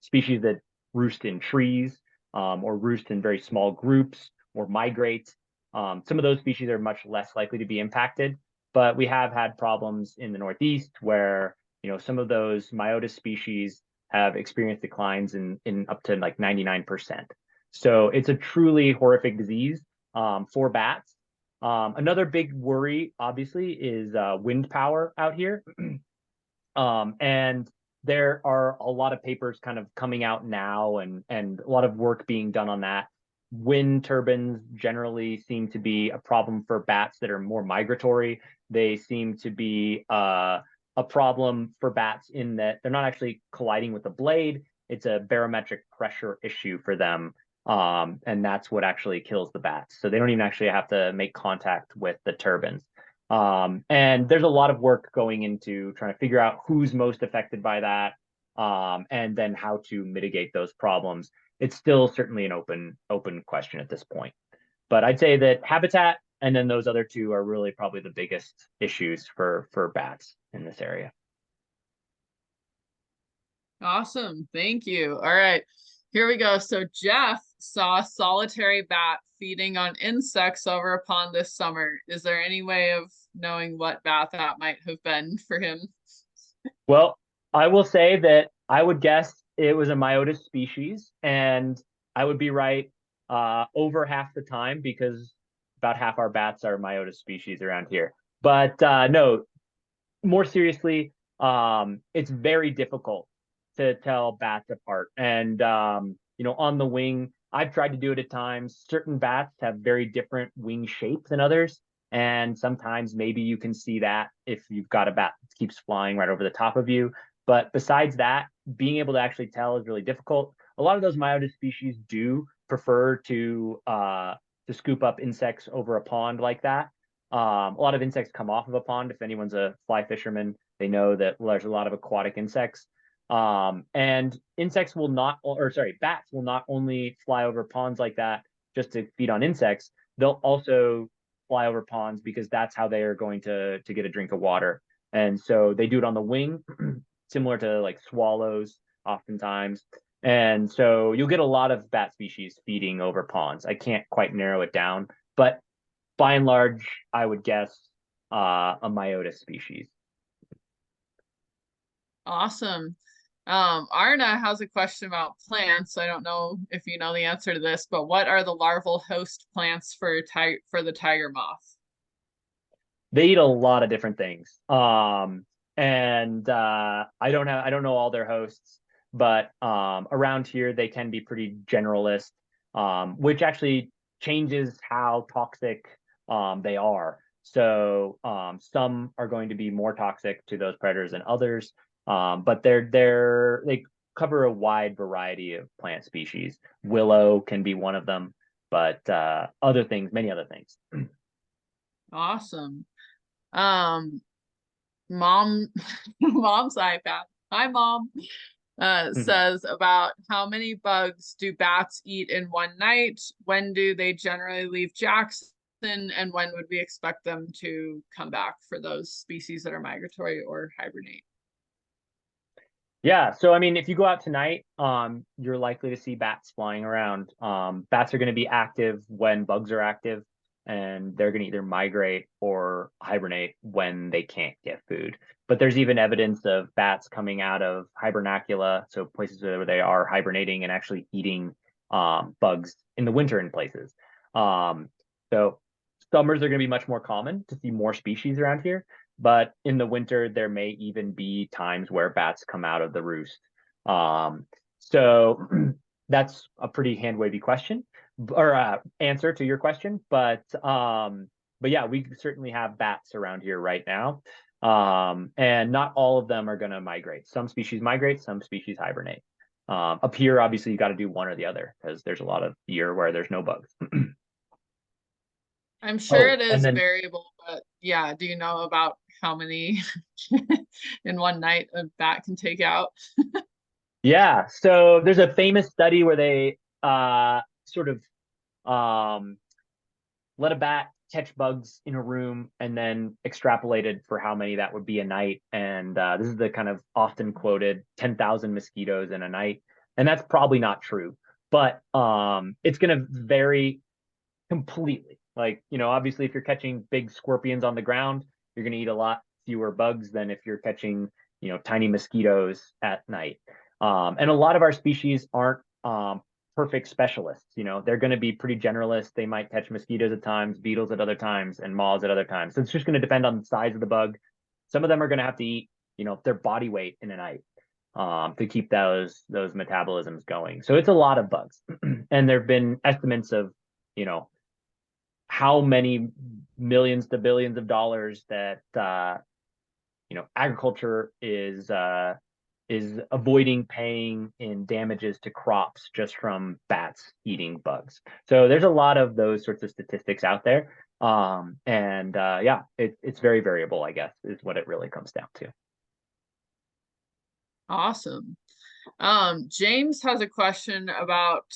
species that roost in trees or roost in very small groups or migrate, some of those species are much less likely to be impacted. But we have had problems in the Northeast where some of those Myotis species have experienced declines in up to like 99%. So it's a truly horrific disease for bats. Another big worry, obviously, is wind power out here. And there are a lot of papers kind of coming out now and a lot of work being done on that. Wind turbines generally seem to be a problem for bats that are more migratory. They seem to be a problem for bats in that they're not actually colliding with the blade. It's a barometric pressure issue for them. And that's what actually kills the bats. So they don't even actually have to make contact with the turbines. And there's a lot of work going into trying to figure out who's most affected by that, and then how to mitigate those problems. It's still certainly an open question at this point. But I'd say that habitat and then those other two are really probably the biggest issues for bats in this area. Awesome. Thank you. All right, here we go. So Jeff saw a solitary bat feeding on insects over a pond this summer. Is there any way of knowing what bat that might have been for him? Well, I will say that I would guess it was a Myotis species, and I would be right over half the time because about half our bats are Myotis species around here. But no, more seriously, it's very difficult to tell bats apart. And on the wing, I've tried to do it at times. Certain bats have very different wing shape than others. And sometimes maybe you can see that if you've got a bat that keeps flying right over the top of you. But besides that, being able to actually tell is really difficult. A lot of those Myotis species do prefer to scoop up insects over a pond like that. A lot of insects come off of a pond. If anyone's a fly fisherman, they know that there's a lot of aquatic insects. And insects will not, bats will not only fly over ponds like that just to feed on insects, they'll also fly over ponds because that's how they are going to get a drink of water. And so they do it on the wing, similar to like swallows oftentimes. And so you'll get a lot of bat species feeding over ponds. I can't quite narrow it down, but by and large, I would guess a Myotis species. Awesome. Arna has a question about plants. I don't know if you know the answer to this, but what are the larval host plants for the tiger moth? They eat a lot of different things. And I don't know all their hosts, but around here they can be pretty generalist, which actually changes how toxic they are. So some are going to be more toxic to those predators than others, but they cover a wide variety of plant species. Willow can be one of them, but many other things. Awesome. Mom's iPad. Hi, Mom. Says about how many bugs do bats eat in one night? When do they generally leave Jackson? And when would we expect them to come back for those species that are migratory or hibernate? Yeah, so I mean, if you go out tonight, you're likely to see bats flying around. Bats are going to be active when bugs are active, and they're going to either migrate or hibernate when they can't get food. But there's even evidence of bats coming out of hibernacula, so places where they are hibernating and actually eating bugs in the winter in places. So summers are going to be much more common to see more species around here. But in the winter, there may even be times where bats come out of the roost. So that's a pretty hand-wavy question or answer to your question. But yeah, we certainly have bats around here right now. And not all of them are going to migrate. Some species migrate, some species hibernate. Up here, obviously, you got to do one or the other because there's a lot of year where there's no bugs. I'm sure it is variable, but yeah, do you know about how many in one night a bat can take out? Yeah, so there's a famous study where they sort of let a bat catch bugs in a room and then extrapolated for how many that would be a night. And this is the kind of often quoted 10,000 mosquitoes in a night. And that's probably not true, but it's going to vary completely. Like, obviously, if you're catching big scorpions on the ground, you're going to eat a lot fewer bugs than if you're catching, tiny mosquitoes at night. And a lot of our species aren't perfect specialists. They're going to be pretty generalist. They might catch mosquitoes at times, beetles at other times, and moths at other times. So it's just going to depend on the size of the bug. Some of them are going to have to eat, their body weight in a night. to keep those metabolisms going. So it's a lot of bugs. And there have been estimates of, you know, how many millions to billions of dollars that you know, agriculture is avoiding paying in damages to crops just from bats eating bugs. So there's a lot of those sorts of statistics out there. Yeah, it's very variable, I guess, is what it really comes down to. Awesome. James has a question about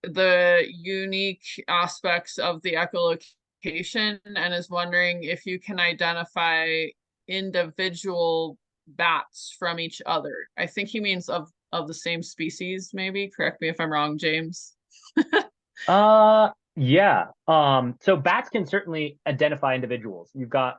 the unique aspects of the echolocation and is wondering if you can identify individual bats from each other. I think he means of the same species, maybe. Correct me if I'm wrong, James. Yeah. So bats can certainly identify individuals. You've got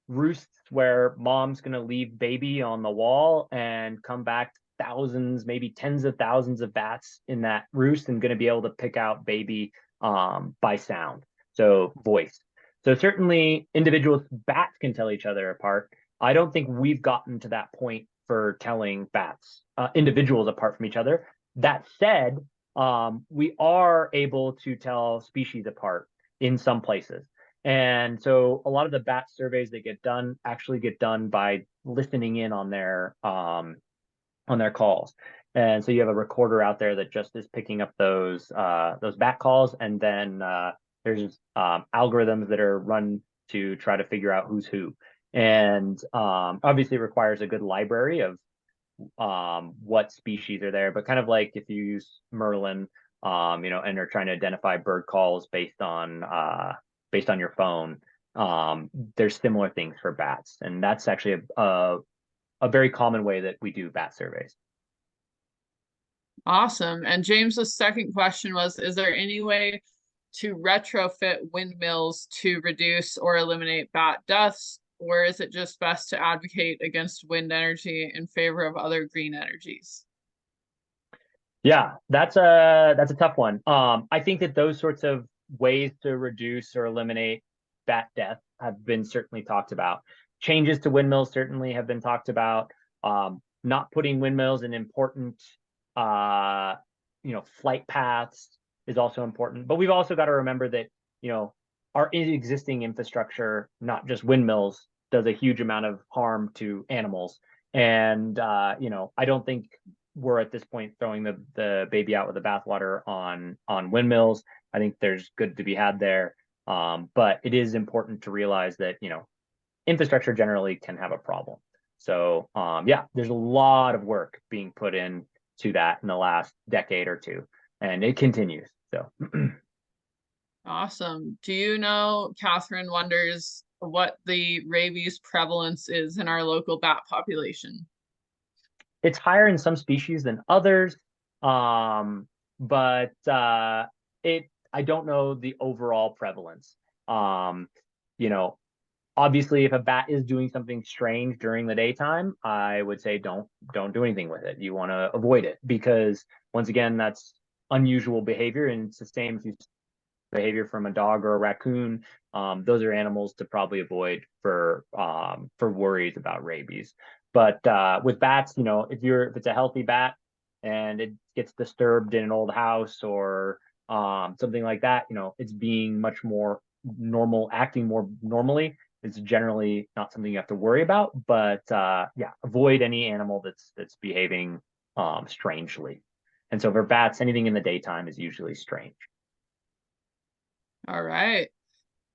roosts where mom's gonna leave baby on the wall and come back thousands, maybe tens of thousands of bats in that roost and gonna be able to pick out baby by sound, so voice. So certainly individuals, bats can tell each other apart. I don't think we've gotten to that point for telling bats, individuals apart from each other. That said, we are able to tell species apart in some places. And so a lot of the bat surveys that get done actually get done by listening in on their calls. And so you have a recorder out there that just is picking up those bat calls, and then there's algorithms that are run to try to figure out who's who. And obviously it requires a good library of what species are there, but kind of like if you use Merlin, you know, and are trying to identify bird calls based on your phone, there's similar things for bats, and that's actually a very common way that we do bat surveys. Awesome. And James's second question was, is there any way to retrofit windmills to reduce or eliminate bat deaths, or is it just best to advocate against wind energy in favor of other green energies? Yeah, that's a tough one. I think that those sorts of ways to reduce or eliminate bat death have been certainly talked about. Changes to windmills certainly have been talked about. Not putting windmills in important you know, flight paths is also important. But we've also got to remember that, you know, our existing infrastructure, not just windmills, does a huge amount of harm to animals. And you know, I don't think we're at this point throwing the baby out with the bathwater on windmills. I think there's good to be had there. But it is important to realize that, you know, infrastructure generally can have a problem. So yeah, there's a lot of work being put in to that in the last decade or two, and it continues. So Awesome. Do you know, Catherine wonders what the rabies prevalence is in our local bat population? it's higher in some species than others, but I don't know the overall prevalence. You know, obviously, if a bat is doing something strange during the daytime, I would say don't do anything with it. You want to avoid it, because once again, that's unusual behavior, and it's the same if you behavior from a dog or a raccoon. Those are animals to probably avoid for worries about rabies. But with bats, you know, if it's a healthy bat and it gets disturbed in an old house or something like that, you know, it's being much more normal, acting more normally. It's generally not something you have to worry about. But yeah, avoid any animal that's behaving strangely. And so for bats, anything in the daytime is usually strange. All right.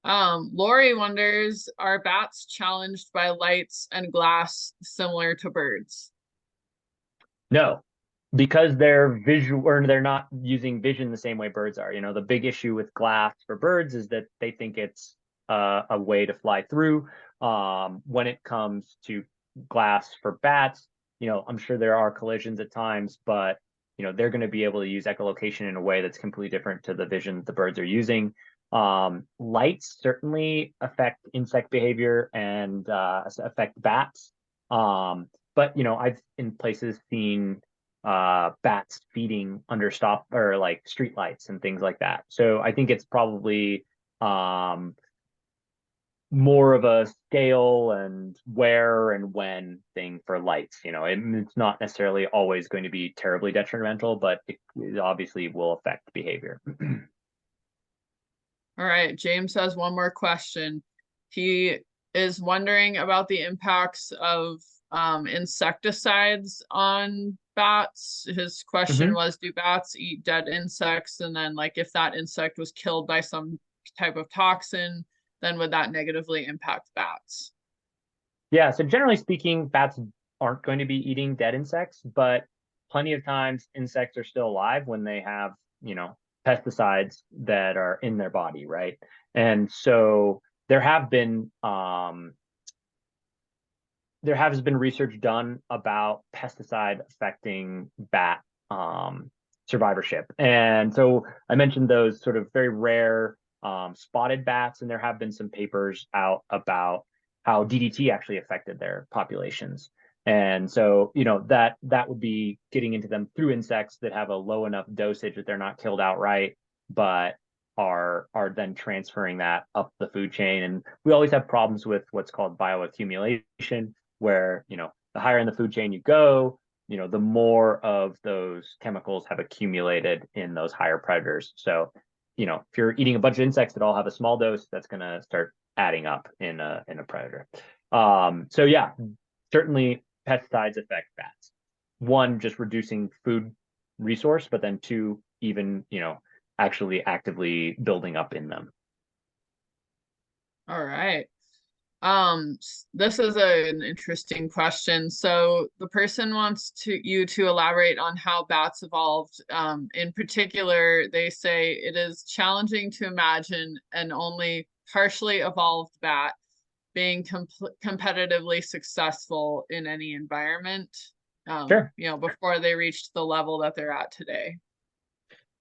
Lori wonders, are bats challenged by lights and glass similar to birds? No, because they're visual, or they're not using vision the same way birds are. You know, the big issue with glass for birds is that they think it's a way to fly through. When it comes to glass for bats, you know, I'm sure there are collisions at times, but you know, they're going to be able to use echolocation in a way that's completely different to the vision that the birds are using. Lights certainly affect insect behavior and affect bats. But you know, I've in places seen bats feeding under stop or like street lights and things like that. So I think it's probably more of a scale and where and when thing for lights. It's not necessarily always going to be terribly detrimental, but it obviously will affect behavior. All right, James has one more question. He is wondering about the impacts of insecticides on bats. His question was, do bats eat dead insects? And then like if that insect was killed by some type of toxin, then would that negatively impact bats? Yeah, so generally speaking, bats aren't going to be eating dead insects, but plenty of times insects are still alive when they have, pesticides that are in their body, right? And so there has been research done about pesticide affecting bat survivorship. And so I mentioned those sort of very rare spotted bats, and there have been some papers out about how DDT actually affected their populations. And so, that would be getting into them through insects that have a low enough dosage that they're not killed outright, but are then transferring that up the food chain. And we always have problems with what's called bioaccumulation, where, the higher in the food chain you go, the more of those chemicals have accumulated in those higher predators. So, if you're eating a bunch of insects that all have a small dose, that's going to start adding up in a predator. So yeah, certainly pesticides affect bats. One, just reducing food resource, but then two, even, actually actively building up in them. All right. This is an interesting question. So the person wants you to elaborate on how bats evolved. In particular, they say it is challenging to imagine an only partially evolved bat being competitively successful in any environment. Sure. Before they reached the level that they're at today.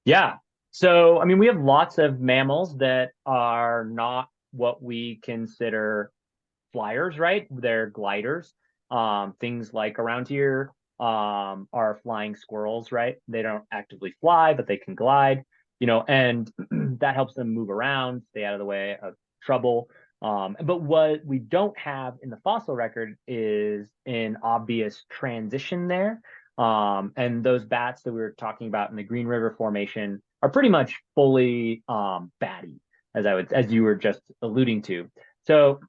Yeah. So, we have lots of mammals that are not what we consider flyers, right? They're gliders. Things like around here are flying squirrels, right? They don't actively fly, but they can glide, and that helps them move around, stay out of the way of trouble. But what we don't have in the fossil record is an obvious transition there. And those bats that we were talking about in the Green River Formation are pretty much fully batty, as you were just alluding to. So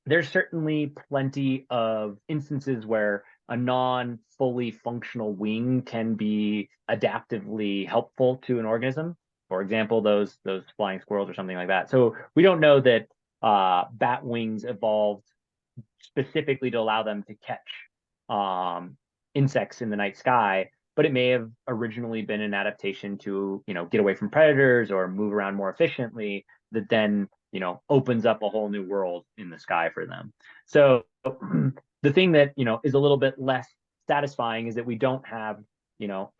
there's certainly plenty of instances where a non-fully functional wing can be adaptively helpful to an organism. For example, those flying squirrels or something like that. So we don't know that bat wings evolved specifically to allow them to catch insects in the night sky, but it may have originally been an adaptation to, get away from predators or move around more efficiently, that then, opens up a whole new world in the sky for them. So the thing that, is a little bit less satisfying is that we don't have,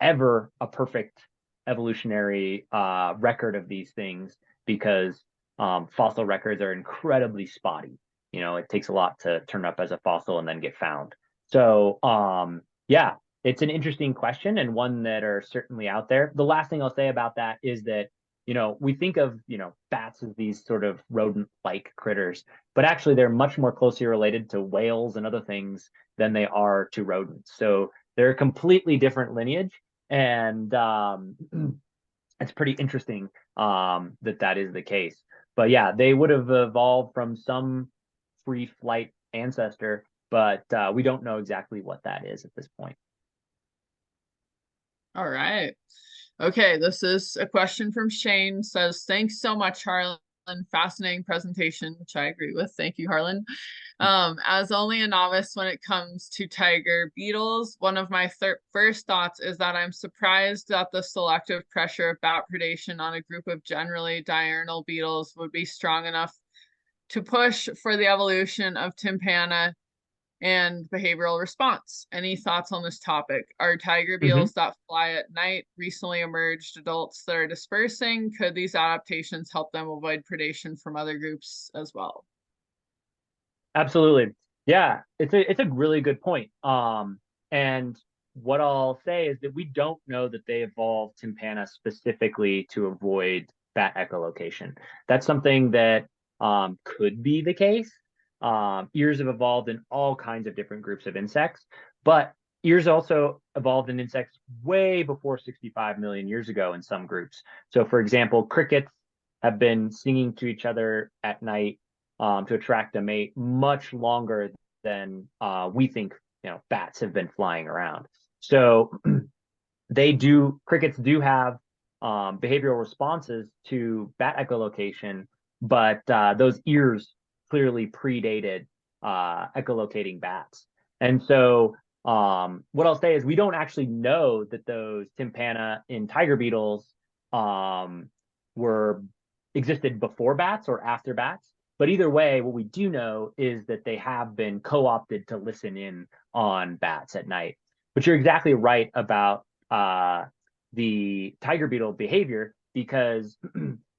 ever a perfect evolutionary record of these things, because fossil records are incredibly spotty. It takes a lot to turn up as a fossil and then get found. So yeah, it's an interesting question, and one that are certainly out there. The last thing I'll say about that is that, we think of, bats as these sort of rodent-like critters, but actually they're much more closely related to whales and other things than they are to rodents. So they're a completely different lineage, and it's pretty interesting that is the case. But yeah, they would have evolved from some free flight ancestor, but we don't know exactly what that is at this point. All right. Okay, this is a question from Shane. Says, thanks so much, Harlan. Fascinating presentation, which I agree with. Thank you, Harlan. As only a novice when it comes to tiger beetles, one of my first thoughts is that I'm surprised that the selective pressure of bat predation on a group of generally diurnal beetles would be strong enough to push for the evolution of tympana and behavioral response. Any thoughts on this topic? Are tiger beetles that fly at night recently emerged adults that are dispersing? Could these adaptations help them avoid predation from other groups as well? Absolutely. Yeah, it's a really good point. And what I'll say is that we don't know that they evolved tympana specifically to avoid bat echolocation. That's something that could be the case. Ears have evolved in all kinds of different groups of insects, but ears also evolved in insects way before 65 million years ago in some groups. So for example, crickets have been singing to each other at night to attract a mate much longer than we think, bats have been flying around. So crickets do have behavioral responses to bat echolocation, but those ears clearly predated echolocating bats. And so what I'll say is we don't actually know that those tympana in tiger beetles existed before bats or after bats. But either way, what we do know is that they have been co-opted to listen in on bats at night. But you're exactly right about the tiger beetle behavior, because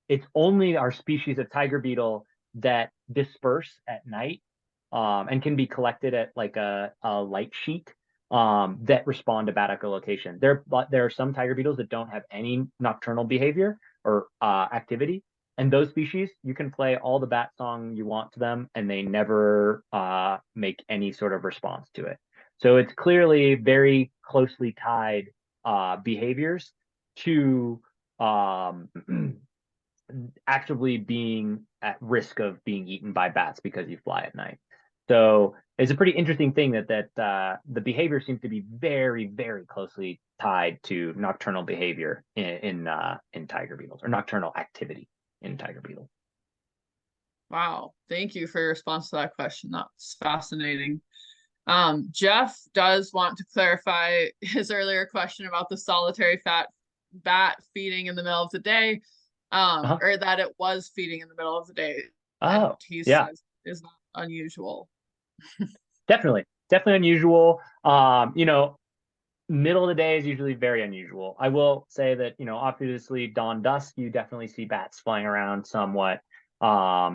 it's only our species of tiger beetle that disperse at night and can be collected at like a light sheet that respond to bat echolocation. There are some tiger beetles that don't have any nocturnal behavior or activity. And those species, you can play all the bat song you want to them, and they never make any sort of response to it. So it's clearly very closely tied behaviors to actively being at risk of being eaten by bats because you fly at night. So it's a pretty interesting thing that the behavior seems to be very, very closely tied to nocturnal behavior in tiger beetles, or nocturnal activity in tiger beetles. Wow, thank you for your response to that question. That's fascinating. Jeff does want to clarify his earlier question about the solitary bat feeding in the middle of the day, or that it was feeding in the middle of the day. Oh, he yeah. says is not unusual. Definitely unusual. Middle of the day is usually very unusual. I will say that, obviously dawn dusk, you definitely see bats flying around somewhat. But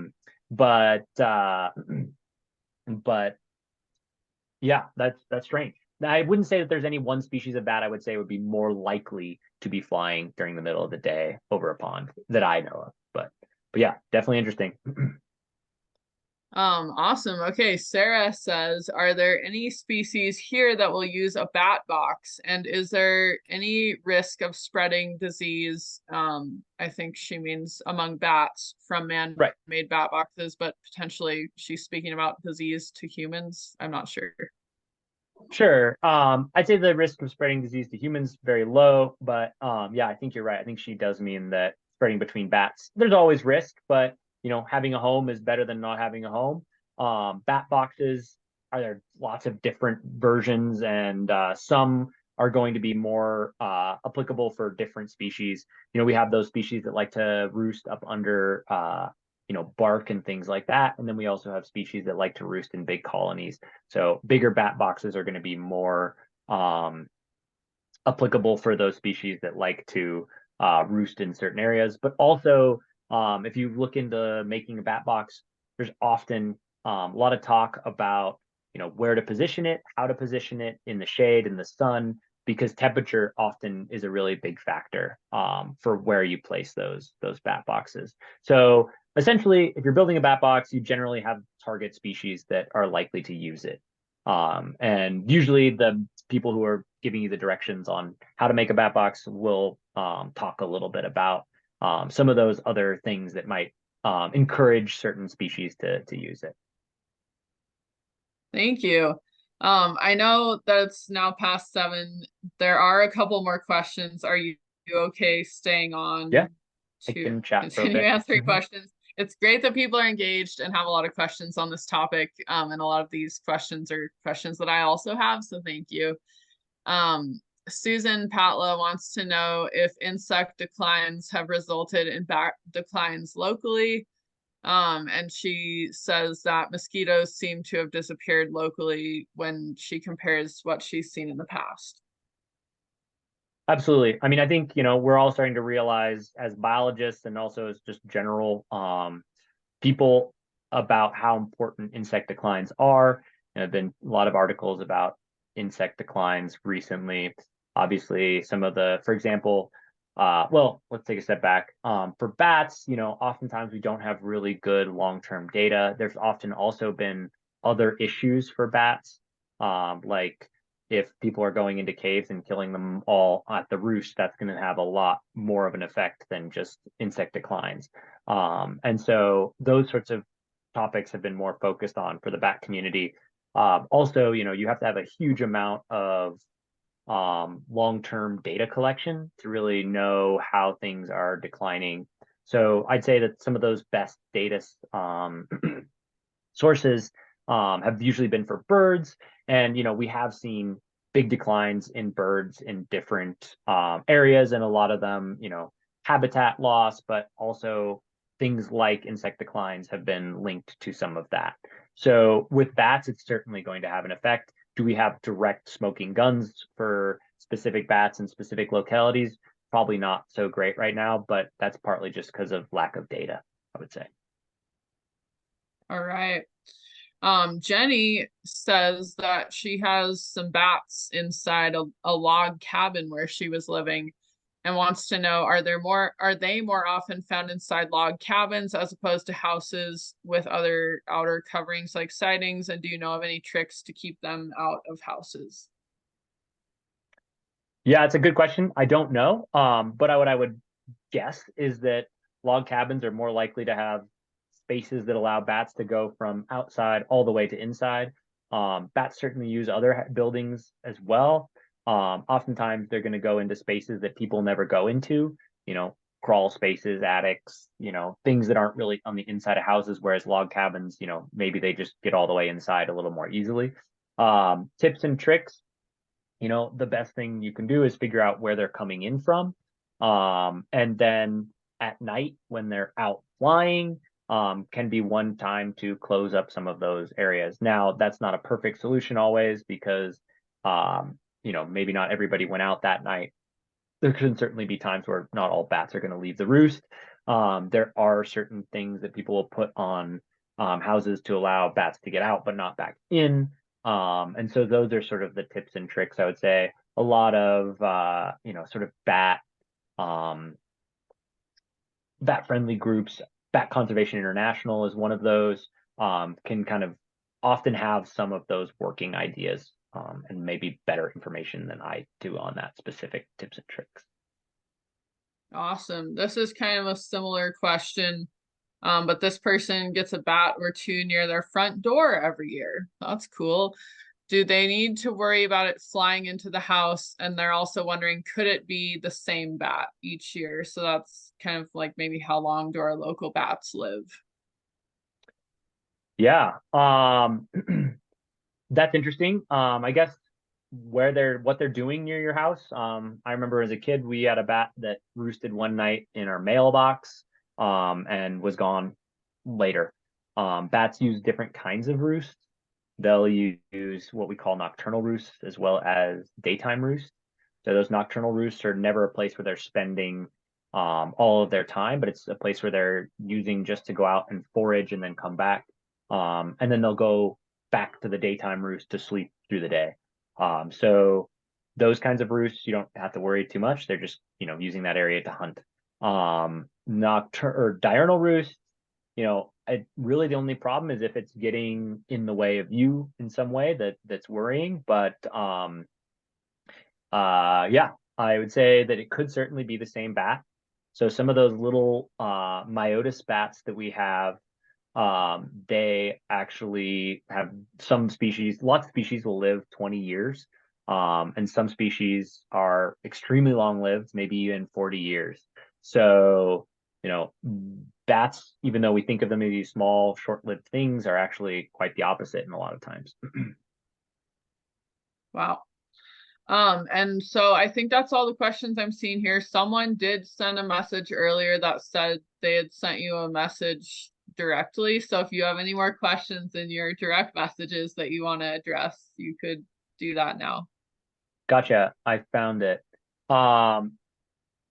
yeah, that's strange. I wouldn't say that there's any one species of bat I would say would be more likely to be flying during the middle of the day over a pond that I know of. But yeah, definitely interesting. Awesome. Okay, Sarah says, are there any species here that will use a bat box? And is there any risk of spreading disease? I think she means among bats from man-made bat boxes, but potentially she's speaking about disease to humans. I'm not sure. Sure. I'd say the risk of spreading disease to humans very low, but yeah, I think you're right. I think she does mean that spreading between bats, there's always risk, but having a home is better than not having a home. Bat boxes, there lots of different versions, and some are going to be more applicable for different species. We have those species that like to roost up under bark and things like that. And then we also have species that like to roost in big colonies. So bigger bat boxes are going to be more applicable for those species that like to roost in certain areas. But also, if you look into making a bat box, there's often a lot of talk about where to position it, how to position it in the shade, in the sun, because temperature often is a really big factor for where you place those bat boxes. So essentially, if you're building a bat box, you generally have target species that are likely to use it. And usually the people who are giving you the directions on how to make a bat box will talk a little bit about some of those other things that might encourage certain species to use it. Thank you. I know that it's now past 7. There are a couple more questions. Are you okay staying on? Yeah, to I can chat continue answering questions? It's great that people are engaged and have a lot of questions on this topic. And a lot of these questions are questions that I also have, so thank you. Susan Patla wants to know if insect declines have resulted in bat declines locally. And she says that mosquitoes seem to have disappeared locally when she compares what she's seen in the past. Absolutely. I mean, I think, we're all starting to realize as biologists and also as just general people about how important insect declines are. There have been a lot of articles about insect declines recently. Obviously, for example, well, let's take a step back. For bats, oftentimes we don't have really good long-term data. There's often also been other issues for bats, like if people are going into caves and killing them all at the roost, that's going to have a lot more of an effect than just insect declines. And so those sorts of topics have been more focused on for the bat community. Also, you have to have a huge amount of long-term data collection to really know how things are declining. So I'd say that some of those best data sources have usually been for birds, and we have seen big declines in birds in different areas, and a lot of them, habitat loss, but also things like insect declines have been linked to some of that. So with bats, it's certainly going to have an effect. Do we have direct smoking guns for specific bats in specific localities? Probably not so great right now, but that's partly just because of lack of data, I would say. All right. Jenny says that she has some bats inside a log cabin where she was living, and wants to know, are they more often found inside log cabins as opposed to houses with other outer coverings like sidings? And do you know of any tricks to keep them out of houses? Yeah, it's a good question. I don't know. But what I would guess is that log cabins are more likely to have spaces that allow bats to go from outside all the way to inside. Bats certainly use other buildings as well. Oftentimes they're going to go into spaces that people never go into, crawl spaces, attics, things that aren't really on the inside of houses, whereas log cabins, maybe they just get all the way inside a little more easily. Tips and tricks, the best thing you can do is figure out where they're coming in from. And then at night when they're out flying, can be one time to close up some of those areas. Now, that's not a perfect solution always because, maybe not everybody went out that night. There can certainly be times where not all bats are going to leave the roost. There are certain things that people will put on houses to allow bats to get out, but not back in. And so those are sort of the tips and tricks, I would say. A lot of, sort of bat friendly groups. Bat Conservation International is one of those, can kind of often have some of those working ideas, and maybe better information than I do on that specific tips and tricks. Awesome. This is kind of a similar question, but this person gets a bat or two near their front door every year. That's cool. Do they need to worry about it flying into the house? And they're also wondering, could it be the same bat each year? So that's kind of like maybe how long do our local bats live? Yeah, that's interesting. I guess what they're doing near your house. I remember as a kid, we had a bat that roosted one night in our mailbox, and was gone later. Bats use different kinds of roosts. They'll use what we call nocturnal roosts as well as daytime roosts. So those nocturnal roosts are never a place where they're spending all of their time, but it's a place where they're using just to go out and forage and then come back. And then they'll go back to the daytime roost to sleep through the day. So those kinds of roosts, you don't have to worry too much. They're just, using that area to hunt. Diurnal roosts, really the only problem is if it's getting in the way of you in some way that's worrying. But yeah, I would say that it could certainly be the same bat. So some of those little myotis bats that we have, they actually have some species, lots of species will live 20 years. And some species are extremely long lived, maybe even 40 years. So, bats, even though we think of them as these small, short-lived things, are actually quite the opposite in a lot of times. Wow. And so I think that's all the questions I'm seeing here. Someone did send a message earlier that said they had sent you a message directly. So if you have any more questions in your direct messages that you want to address, you could do that now. Gotcha. I found it.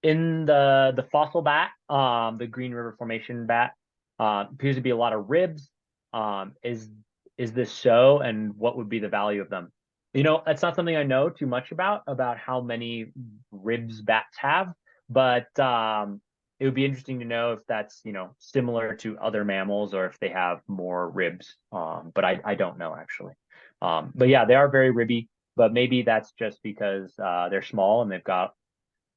In the fossil bat, the Green River Formation bat, appears to be a lot of ribs. Is this so, and what would be the value of them? That's not something I know too much about how many ribs bats have. But it would be interesting to know if that's, similar to other mammals or if they have more ribs. But I don't know actually. But yeah, they are very ribby, but maybe that's just because they're small and they've got,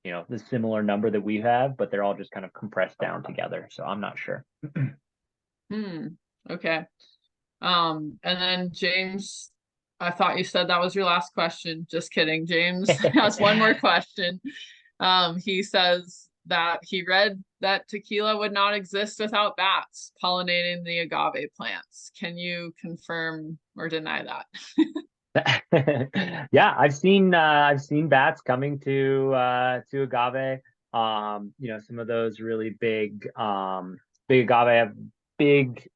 the similar number that we have, but they're all just kind of compressed down together. So I'm not sure. Okay. And then James, I thought you said that was your last question. Just kidding. James has one more question. He says that he read that tequila would not exist without bats pollinating the agave plants. Can you confirm or deny that? Yeah, I've seen bats coming to agave. Some of those really big big agave have big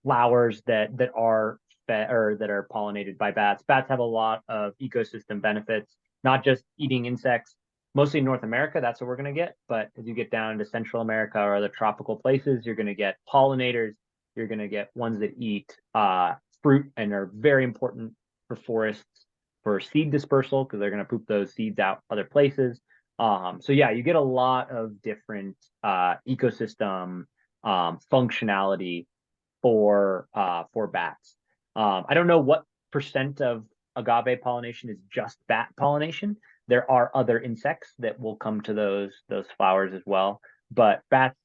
flowers that are fed or that are pollinated by bats. Bats have a lot of ecosystem benefits, not just eating insects. Mostly in North America, that's what we're going to get. But as you get down into Central America or other tropical places, you're going to get pollinators. You're going to get ones that eat fruit and are very important for forests for seed dispersal because they're going to poop those seeds out other places. So yeah, you get a lot of different ecosystem functionality for bats. I don't know what percent of agave pollination is just bat pollination. There are other insects that will come to those flowers as well, but bats,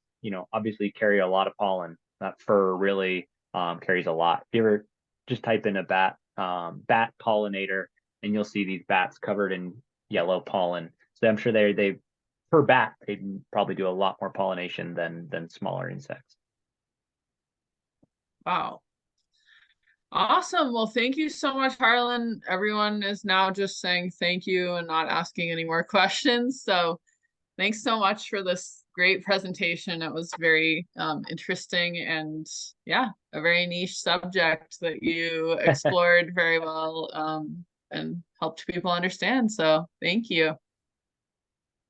obviously carry a lot of pollen. That fur really carries a lot. If you ever just type in a bat pollinator, and you'll see these bats covered in yellow pollen. So I'm sure they per bat they probably do a lot more pollination than smaller insects. Wow. Awesome. Well, thank you so much, Harlan. Everyone is now just saying thank you and not asking any more questions. So thanks so much for this great presentation. It was very interesting and yeah, a very niche subject that you explored very well and helped people understand. So thank you.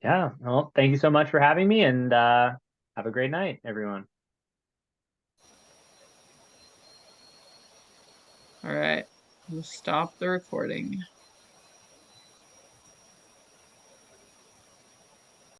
Yeah. Well, thank you so much for having me, and have a great night, everyone. All right, we'll stop the recording.